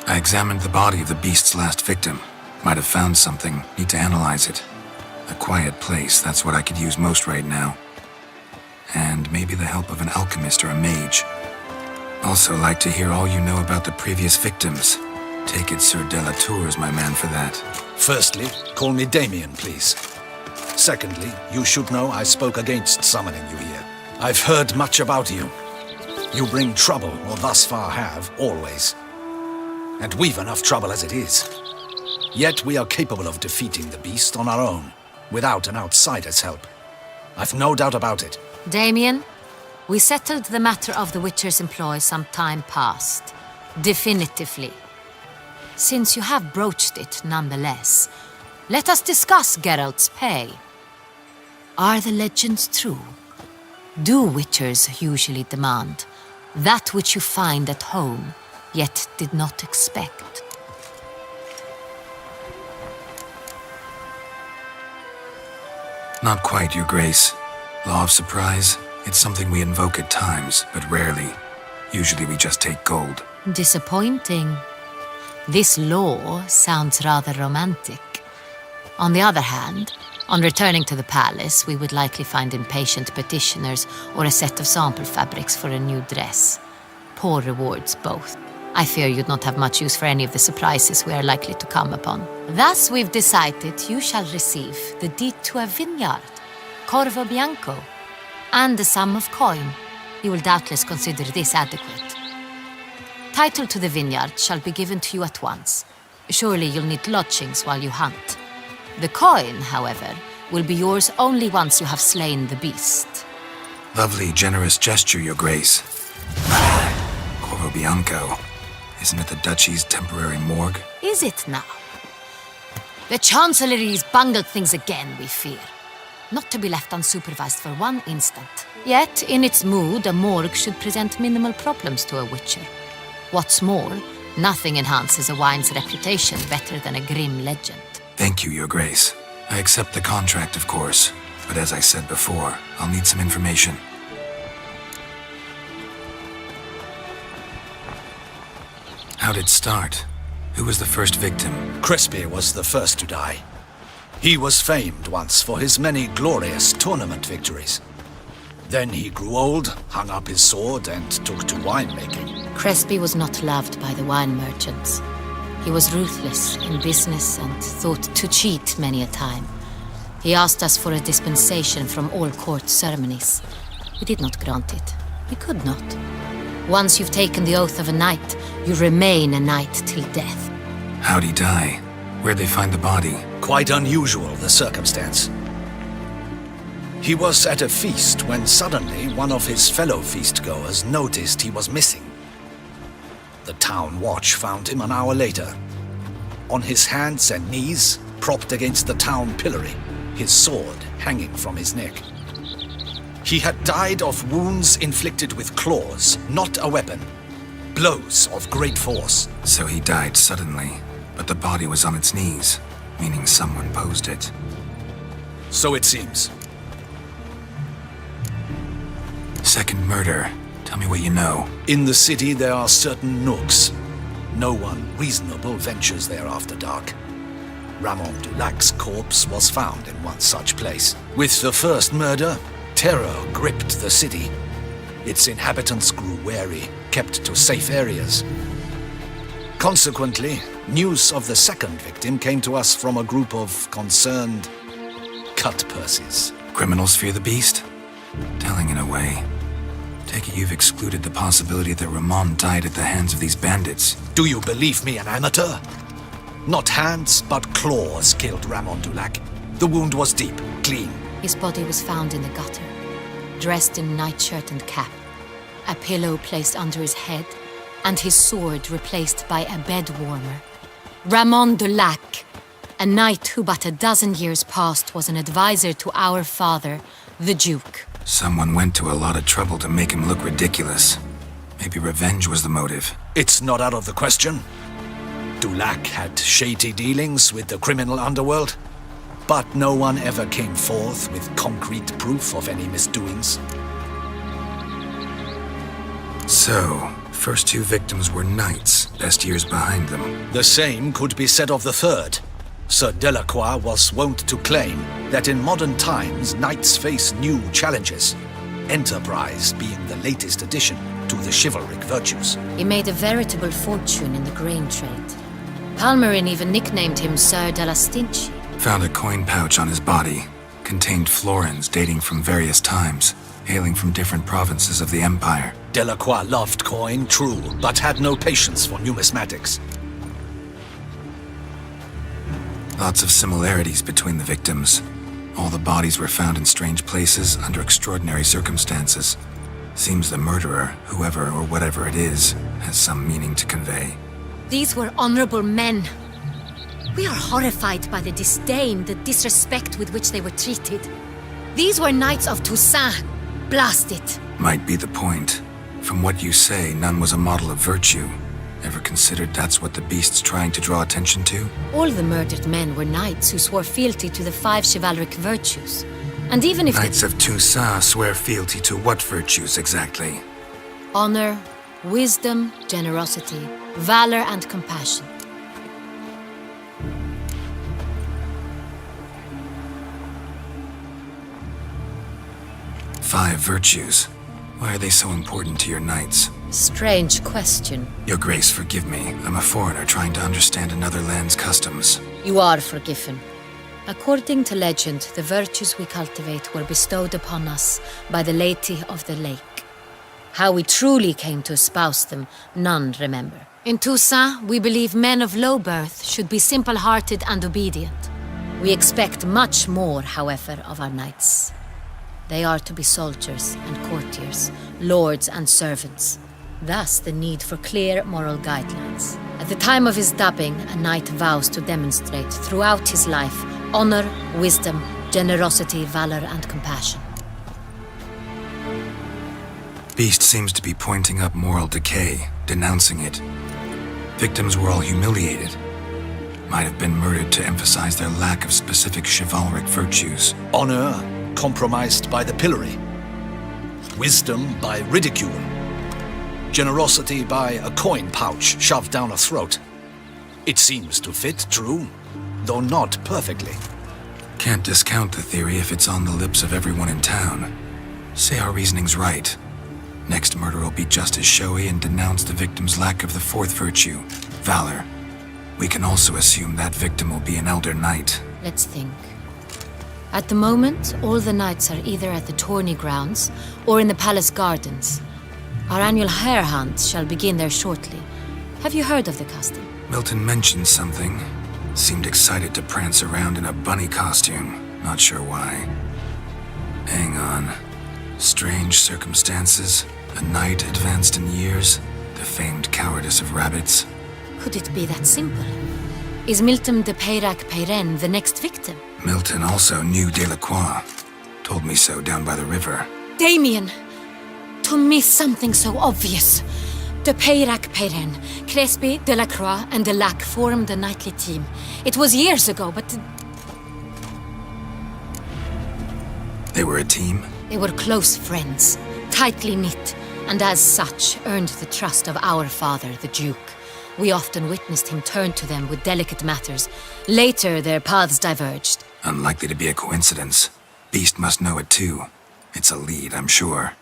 G: I examined the body of the beast's last victim. Might have found something. Need to analyze it. A quiet place, that's what I could use most right now. And maybe the help of an alchemist or a mage. Also like to hear all you know about the previous victims. Take it Sir de la Tour is my man for that.
B: Firstly, call me Damien, please. Secondly, you should know I spoke against summoning you here. I've heard much about you. You bring trouble, or thus far have, always. And we've enough trouble as it is. Yet we are capable of defeating the beast on our own, without an outsider's help. I've no doubt about it.
C: Damien, we settled the matter of the Witcher's employ some time past. Definitively. Since you have broached it nonetheless, let us discuss Geralt's pay. Are the legends true? Do Witchers usually demand that which you find at home, yet did not expect?
G: Not quite, Your Grace. Law of surprise, it's something we invoke at times, but rarely. Usually we just take gold.
C: Disappointing. This law sounds rather romantic. On the other hand, on returning to the palace, we would likely find impatient petitioners or a set of sample fabrics for a new dress. Poor rewards both. I fear you'd not have much use for any of the surprises we are likely to come upon. Thus we've decided you shall receive the deed to a vineyard, Corvo Bianco, and the sum of coin. You will doubtless consider this adequate. Title to the vineyard shall be given to you at once. Surely you'll need lodgings while you hunt. The coin, however, will be yours only once you have slain the beast.
G: Lovely, generous gesture, Your Grace. Corvo Bianco. Isn't it the Duchy's temporary morgue?
C: Is it now? The Chancellery's bungled things again, we fear. Not to be left unsupervised for one instant. Yet, in its mood, a morgue should present minimal problems to a witcher. What's more, nothing enhances a wine's reputation better than a grim legend.
G: Thank you, Your Grace. I accept the contract, of course. But as I said before, I'll need some information. How'd it start? Who was the first victim?
L: Crespi was the first to die. He was famed once for his many glorious tournament victories. Then he grew old, hung up his sword, and took to winemaking.
C: Crespi was not loved by the wine merchants. He was ruthless in business and thought to cheat many a time. He asked us for a dispensation from all court ceremonies. We did not grant it. We could not. Once you've taken the oath of a knight, you remain a knight till death.
G: How'd he die? Where'd they find the body?
L: Quite unusual, the circumstance. He was at a feast when suddenly one of his fellow feastgoers noticed he was missing. The town watch found him an hour later. On his hands and knees, propped against the town pillory, his sword hanging from his neck. He had died of wounds inflicted with claws, not a weapon. Blows of great force.
G: So he died suddenly, but the body was on its knees, meaning someone posed it.
L: So it seems.
G: Second murder. Tell me what you know.
L: In the city there are certain nooks. No one reasonable ventures there after dark. Ramon Dulac's corpse was found in one such place. With the first murder, terror gripped the city. Its inhabitants grew wary, kept to safe areas. Consequently, news of the second victim came to us from a group of concerned cut-purses.
G: Criminals fear the beast? Telling in a way. Take it you've excluded the possibility that Ramon died at the hands of these bandits.
L: Do you believe me an amateur? Not hands, but claws killed Ramon Dulac. The wound was deep, clean.
C: His body was found in the gutter, dressed in nightshirt and cap, a pillow placed under his head, and his sword replaced by a bed warmer. Ramon Dulac, a knight who but a dozen years past was an advisor to our father, the Duke.
G: Someone went to a lot of trouble to make him look ridiculous. Maybe revenge was the motive.
L: It's not out of the question. Dulac had shady dealings with the criminal underworld, but no one ever came forth with concrete proof of any misdoings.
G: So, first two victims were knights, best years behind them.
L: The same could be said of the third. Sir Delacroix was wont to claim that in modern times knights face new challenges, enterprise being the latest addition to the chivalric virtues.
C: He made a veritable fortune in the grain trade. Palmerin even nicknamed him Sir de la Stinchi.
G: Found a coin pouch on his body. Contained florins dating from various times, hailing from different provinces of the Empire.
L: Delacroix loved coin, true, but had no patience for numismatics.
G: Lots of similarities between the victims. All the bodies were found in strange places under extraordinary circumstances. Seems the murderer, whoever or whatever it is, has some meaning to convey.
C: These were honorable men. We are horrified by the disdain, the disrespect with which they were treated. These were knights of Toussaint. Blast it.
G: Might be the point. From what you say, none was a model of virtue. Ever considered that's what the beast's trying to draw attention to?
C: All the murdered men were knights who swore fealty to the 5 chivalric virtues. And even if
G: Knights of Toussaint swear fealty to what virtues exactly?
C: honor, wisdom, generosity, valor, and compassion.
G: Five virtues. Why are they so important to your knights?
C: Strange question.
G: Your Grace, forgive me. I'm a foreigner trying to understand another land's customs.
C: You are forgiven. According to legend, the virtues we cultivate were bestowed upon us by the Lady of the Lake. How we truly came to espouse them, none remember. In Toussaint, we believe men of low birth should be simple-hearted and obedient. We expect much more, however, of our knights. They are to be soldiers and courtiers, lords and servants. Thus, the need for clear moral guidelines. At the time of his dubbing, a knight vows to demonstrate throughout his life honor, wisdom, generosity, valor, and compassion.
G: Beast seems to be pointing up moral decay, denouncing it. Victims were all humiliated. Might have been murdered to emphasize their lack of specific chivalric virtues.
L: Honor compromised by the pillory. Wisdom by ridicule. Generosity by a coin pouch shoved down a throat. It seems to fit, true, though not perfectly.
G: Can't discount the theory if it's on the lips of everyone in town. Say our reasoning's right. Next murder will be just as showy and denounce the victim's lack of the fourth virtue, valor. We can also assume that victim will be an elder knight.
C: Let's think. At the moment, all the knights are either at the tourney grounds or in the palace gardens. Our annual hare hunt shall begin there shortly. Have you heard of the custom?
G: Milton mentioned something. Seemed excited to prance around in a bunny costume. Not sure why. Hang on. Strange circumstances. A knight advanced in years. The famed cowardice of rabbits.
C: Could it be that simple? Is Milton de Peyrac-Peyren the next victim?
G: Milton also knew Delacroix. Told me so down by the river.
C: Damien! To miss something so obvious. De Peyrac-Peyren, Crespi, Delacroix, and Delac formed a knightly team. It was years ago, but...
G: They were a team?
C: They were close friends, tightly knit, and as such earned the trust of our father, the Duke. We often witnessed him turn to them with delicate matters. Later, their paths diverged.
G: Unlikely to be a coincidence. Beast must know it too. It's a lead, I'm sure.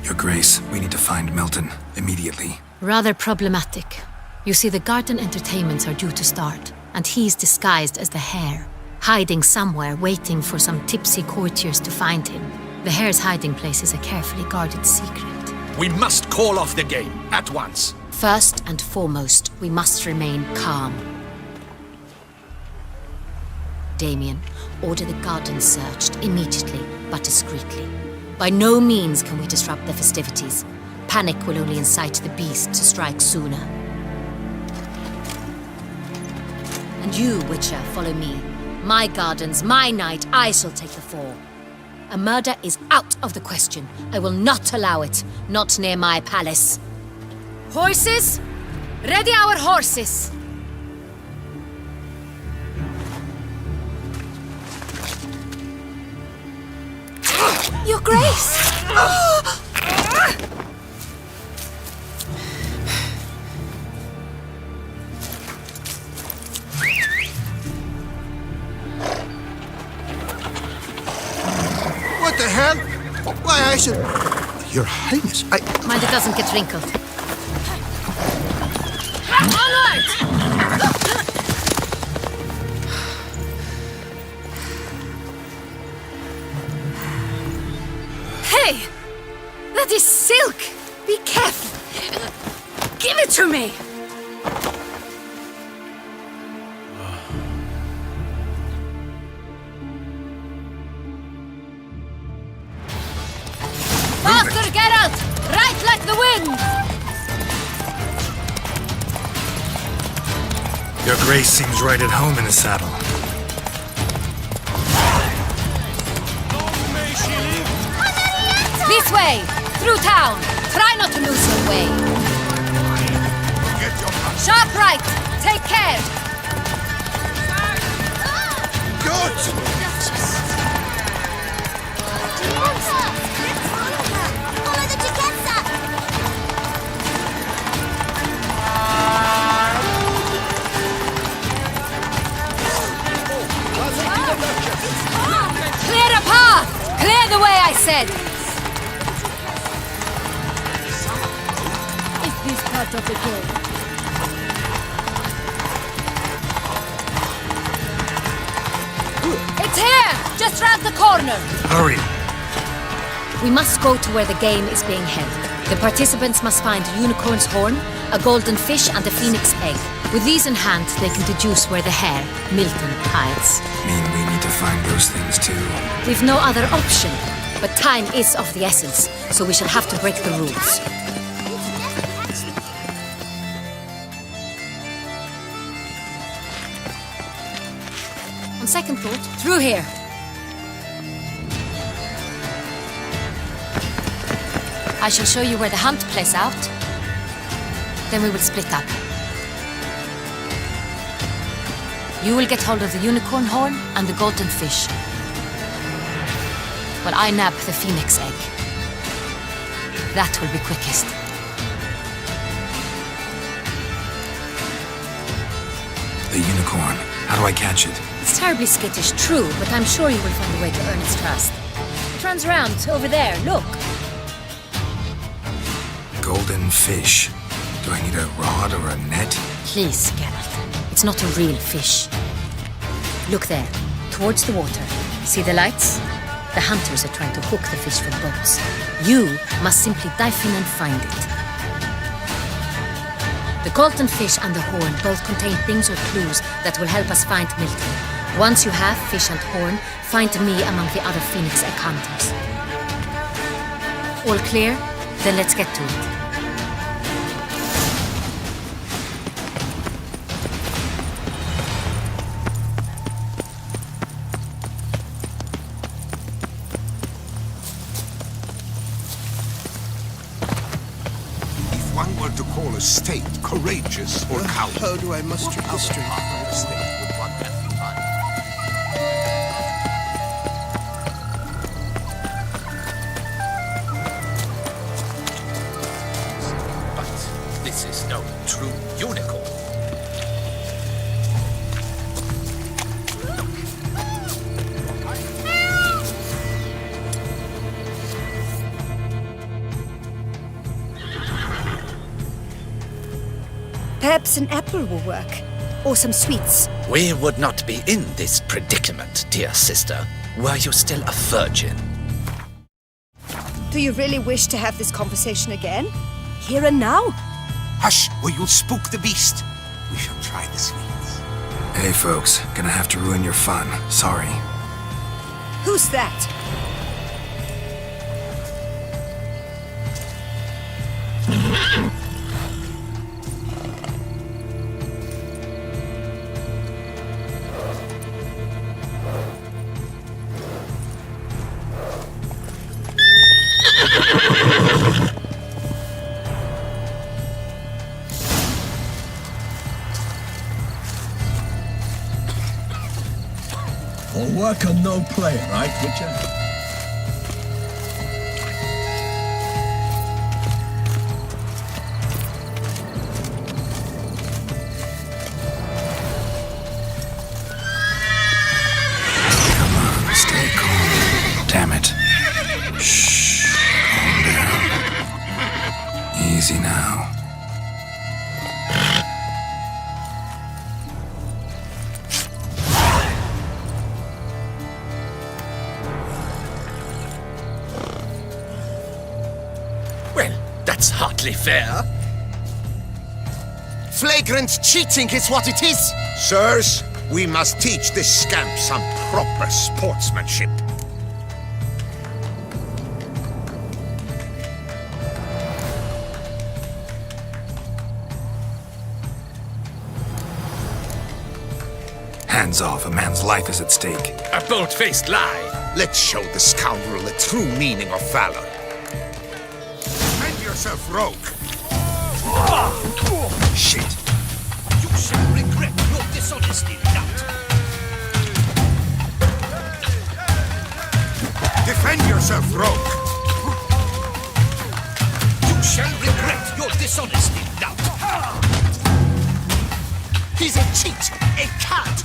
G: Your Grace, we need to find Milton, immediately.
C: Rather problematic. You see, the garden entertainments are due to start, and he's disguised as the hare, hiding somewhere, waiting for some tipsy courtiers to find him. The hare's hiding place is a carefully guarded secret.
L: We must call off the game, at once.
C: First and foremost, we must remain calm. Damien, order the garden searched immediately, but discreetly. By no means can we disrupt the festivities. Panic will only incite the beast to strike sooner. And you, Witcher, follow me. My gardens, my night, I shall take the fall. A murder is out of the question. I will not allow it. Not near my palace. Horses! Ready our horses! Your Grace!
K: What the hell? Why, I should... Your Highness,
C: Mind it doesn't get wrinkled. Onward! Hey! That is silk! Be careful! Give it to me! Faster, Geralt! Right like the wind!
G: Your Grace seems right at home in the saddle.
C: This way! Through town! Try not to lose your way! Sharp right! Take care!
K: Good!
F: Follow the Chiquetza!
C: Clear a path! Clear the way, I said!
F: part of the game.
C: It's here! Just round the corner!
B: Hurry!
C: We must go to where the game is being held. The participants must find a unicorn's horn, a golden fish, and a phoenix egg. With these in hand, they can deduce where the hare, Milton, hides.
G: Mean we need to find those things too.
C: We've no other option, but time is of the essence, so we shall have to break the rules. On second thought, through here. I shall show you where the hunt plays out. Then we will split up. You will get hold of the unicorn horn and the golden fish, while I nab the phoenix egg. That will be quickest.
G: The unicorn. How do I catch it?
C: It's terribly skittish, true, but I'm sure you will find a way to earn its trust. It runs around, over there, look.
G: Golden fish. Do I need a rod or a net?
C: Please, Geralt. It's not a real fish. Look there, towards the water. See the lights? The hunters are trying to hook the fish from boats. You must simply dive in and find it. The golden fish and the horn both contain things or clues that will help us find Milton. Once you have fish and horn, find me among the other phoenix egg hunters. All clear? Then let's get to it.
K: One were to call a state courageous or cowardly.
D: How do I muster the strength?
B: But this is no true unicorn.
F: Perhaps an apple will work. Or some sweets.
N: We would not be in this predicament, dear sister, were you still a virgin.
F: Do you really wish to have this conversation again? Here and now?
K: Hush, or you'll spook the beast. We shall try the sweets.
G: Hey folks, gonna have to ruin your fun. Sorry.
F: Who's that?
L: All work and no play, right, Witcher?
G: Come on, stay calm. Damn it. Shh. Calm down. Easy now.
N: That's hardly fair.
K: Flagrant cheating is what it is. Sirs, we must teach this scamp some proper sportsmanship.
G: Hands off, a man's life is at stake.
N: A bold-faced lie.
K: Let's show the scoundrel the true meaning of valor. Defend yourself, rogue.
N: Shit. You shall regret your dishonesty, Nut.
K: Defend yourself, rogue.
N: You shall regret your dishonesty, Nut.
K: He's a cheat, a cad.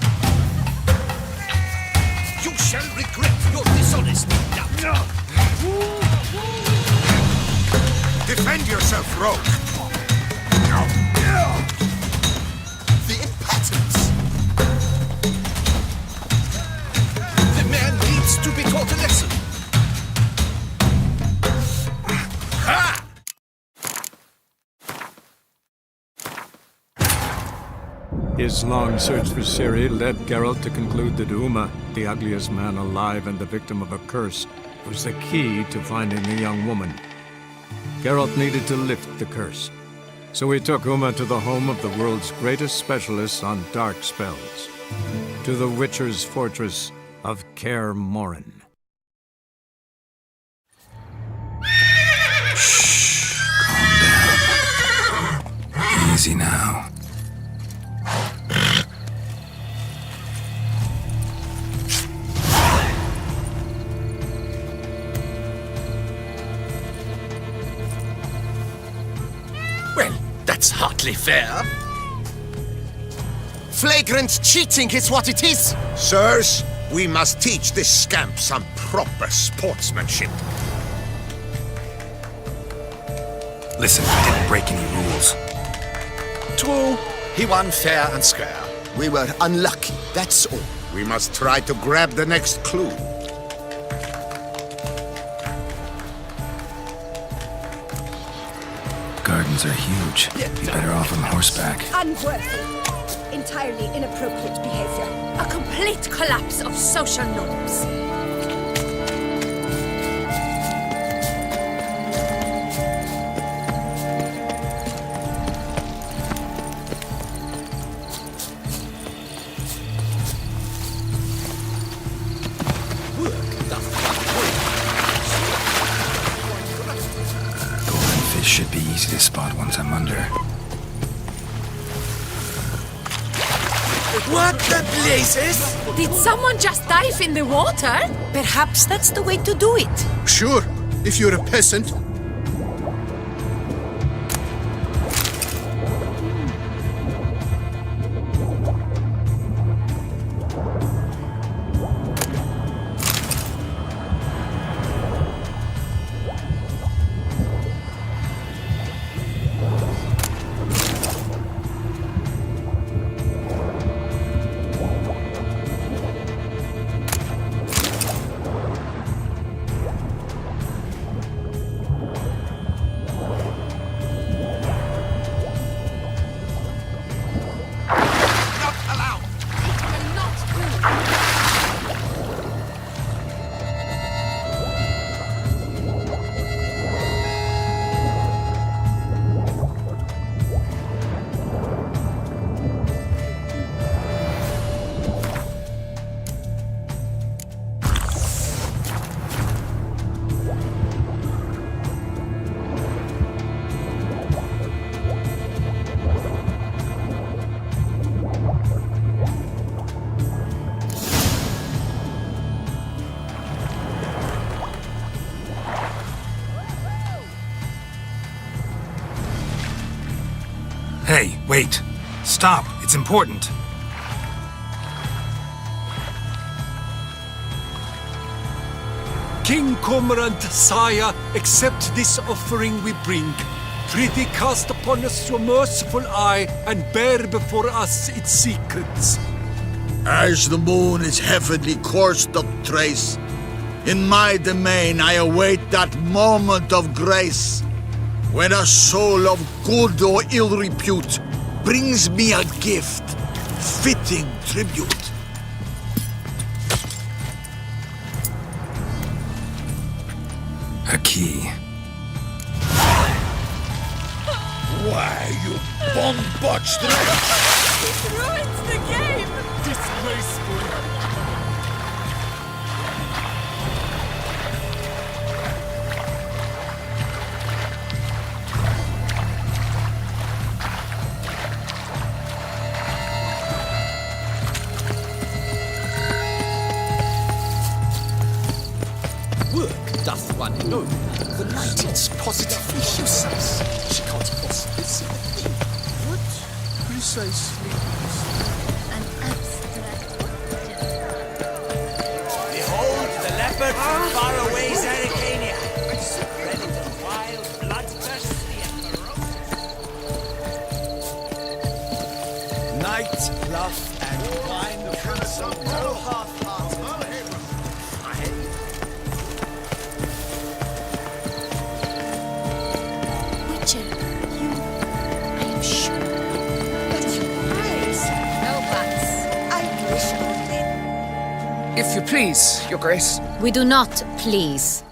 N: You shall regret your dishonesty, Nut.
K: Defend yourself, rogue.
E: His long search for Ciri led Geralt to conclude that Uma, the ugliest man alive and the victim of a curse, was the key to finding the young woman. Geralt needed to lift the curse, so he took Uma to the home of the world's greatest specialist on dark spells, to the Witcher's fortress of Kaer Morhen.
G: Shh, calm down. Easy now.
N: Well, that's hardly fair.
K: Flagrant cheating is what it is! Sirs, we must teach this scamp some proper sportsmanship.
G: Listen, I didn't break any rules.
N: True, he won fair and square.
K: We were unlucky, that's all. We must try to grab the next clue.
G: Gardens are huge. Be better off on horseback.
F: Unworthy. Entirely inappropriate behavior. A complete collapse of social norms.
G: Golden fish should be easy to spot once I'm under.
N: What the blazes?
I: Did someone just dive in the water?
J: Perhaps that's the way to do it.
K: Sure, if you're a peasant.
G: Hey, wait. Stop. It's important.
B: King Cormorant, sire, accept this offering we bring. Prithee cast upon us your merciful eye, and bear before us its secrets.
O: As the moon is heavenly coursed up trace, in my domain I await that moment of grace, when a soul of good or ill repute brings me a gift, fitting tribute.
G: A key.
O: Why, you bomb-botched
I: This ruins the game!
O: disgraceful!
N: Work doth one know. The night is positively useless. She can't possibly see the thing.
K: What precisely is
F: An abstract.
H: Behold the leopard from faraway Zaricania. Predator wild, bloodthirsty, and ferocious.
N: Night, love, and wine consume no half-hearted.
F: Witcher, I am sure. But your eyes.
A: If you please, Your Grace.
C: We do not please.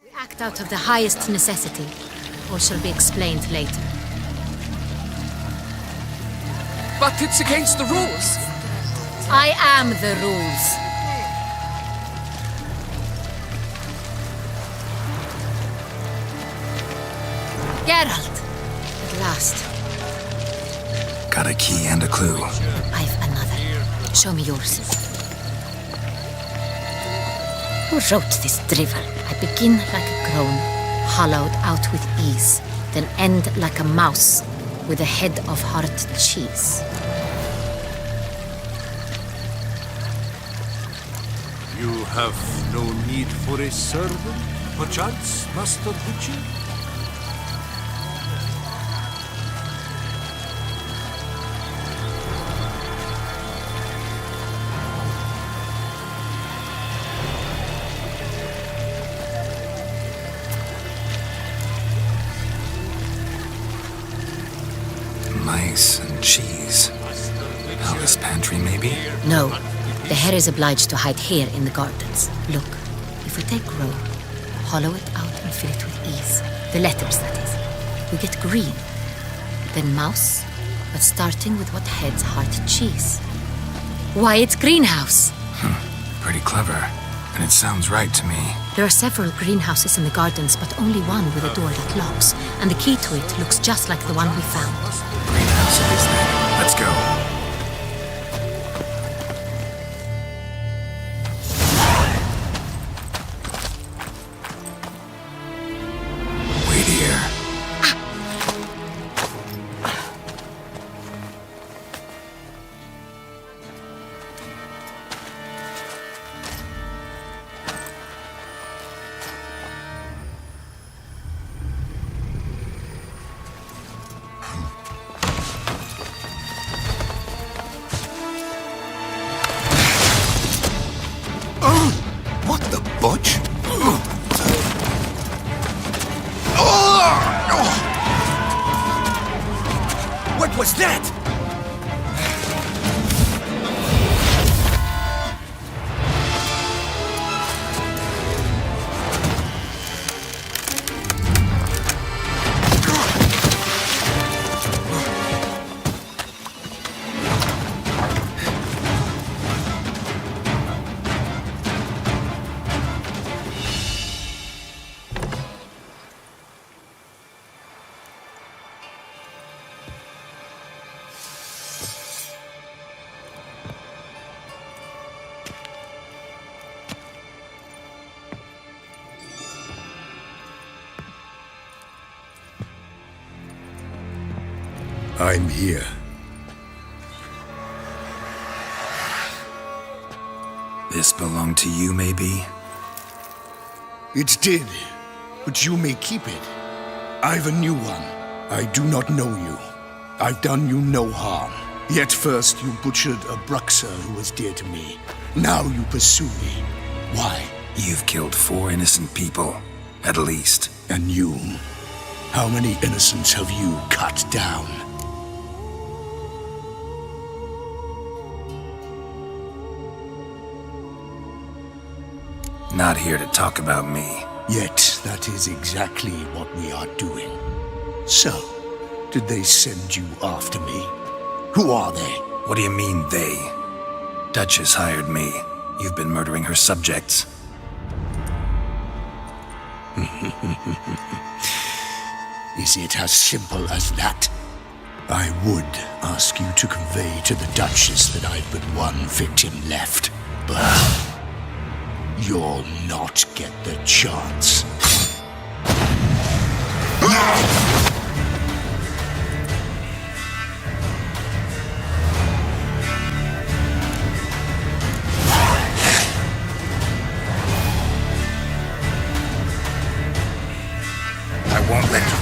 C: We act out of the highest necessity. All shall be explained later.
A: But it's against the rules.
C: I am the rules. Geralt! At last.
G: Got a key and a clue.
C: I've another. Show me yours. Who wrote this drivel? I begin like a crone, hollowed out with ease, then end like a mouse with a head of hard cheese.
B: You have no need for a servant, perchance, Master Butcher?
G: Mice and cheese. Alice pantry, maybe?
C: No. The hare is obliged to hide here in the gardens. Look, if we take roe, hollow it out and fill it with ease. The letters, that is. We get green. Then mouse, but starting with what heads heart cheese. Why, it's greenhouse.
G: Pretty clever. And it sounds right to me.
C: There are several greenhouses in the gardens, but only one with a door that locks. And the key to it looks just like the one we found.
G: Greenhouse it is then. Let's go. Wait here.
K: What the butch?
N: What was that?
L: I'm here.
G: This belonged to you, maybe?
L: It did, but you may keep it. I've a new one. I do not know you. I've done you no harm. Yet first you butchered a Bruxer who was dear to me. Now you pursue me. Why?
G: You've killed 4 innocent people, at least.
L: And you? How many innocents have you cut down?
G: Not here to talk about me.
L: Yet that is exactly what we are doing. So, did they send you after me? Who are they?
G: What do you mean, they? Duchess hired me. You've been murdering her subjects.
L: Is it as simple as that? I would ask you to convey to the Duchess that I've but one victim left, but you'll not get the chance.
G: I won't let you.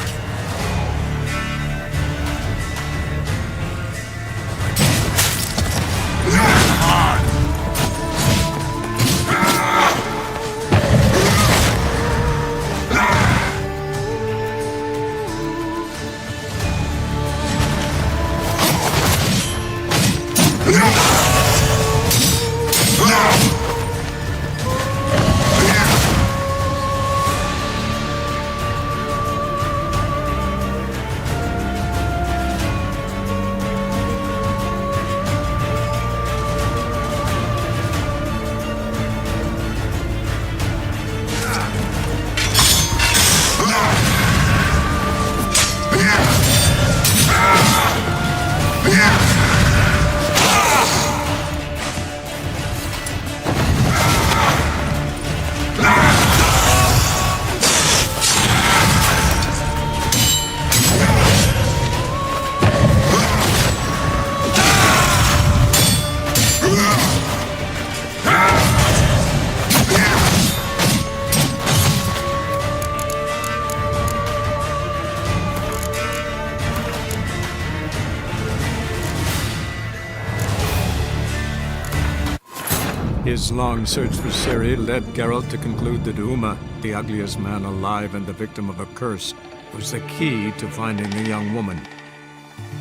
E: His long search for Ciri led Geralt to conclude that Uma, the ugliest man alive and the victim of a curse, was the key to finding the young woman.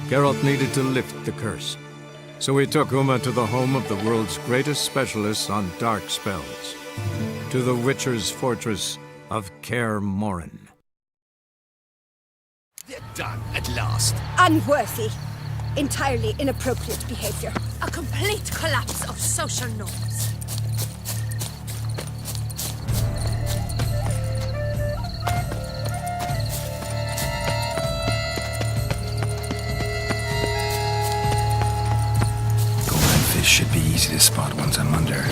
E: Geralt needed to lift the curse, so he took Uma to the home of the world's greatest specialists on dark spells, to the Witcher's fortress of Kaer Morhen.
N: They're done, at last.
P: Unworthy. Entirely inappropriate behavior.
C: A complete collapse of social norms.
G: Golden fish should be easy to spot once I'm under.
N: You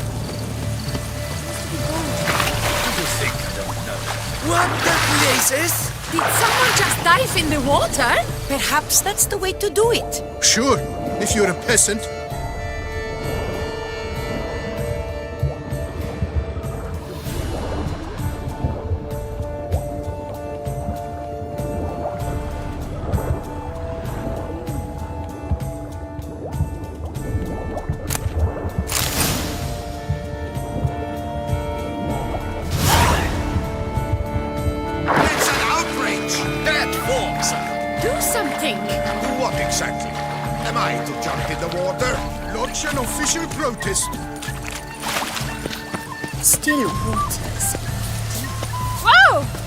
N: think I don't know? What the blazes?
C: Did someone just dive in the water?
P: Perhaps that's the way to do it.
D: Sure, if you're a peasant.
C: Do something!
K: Do what exactly? Am I to jump in the water?
D: Lodge an official protest.
F: Still waters.
I: Whoa!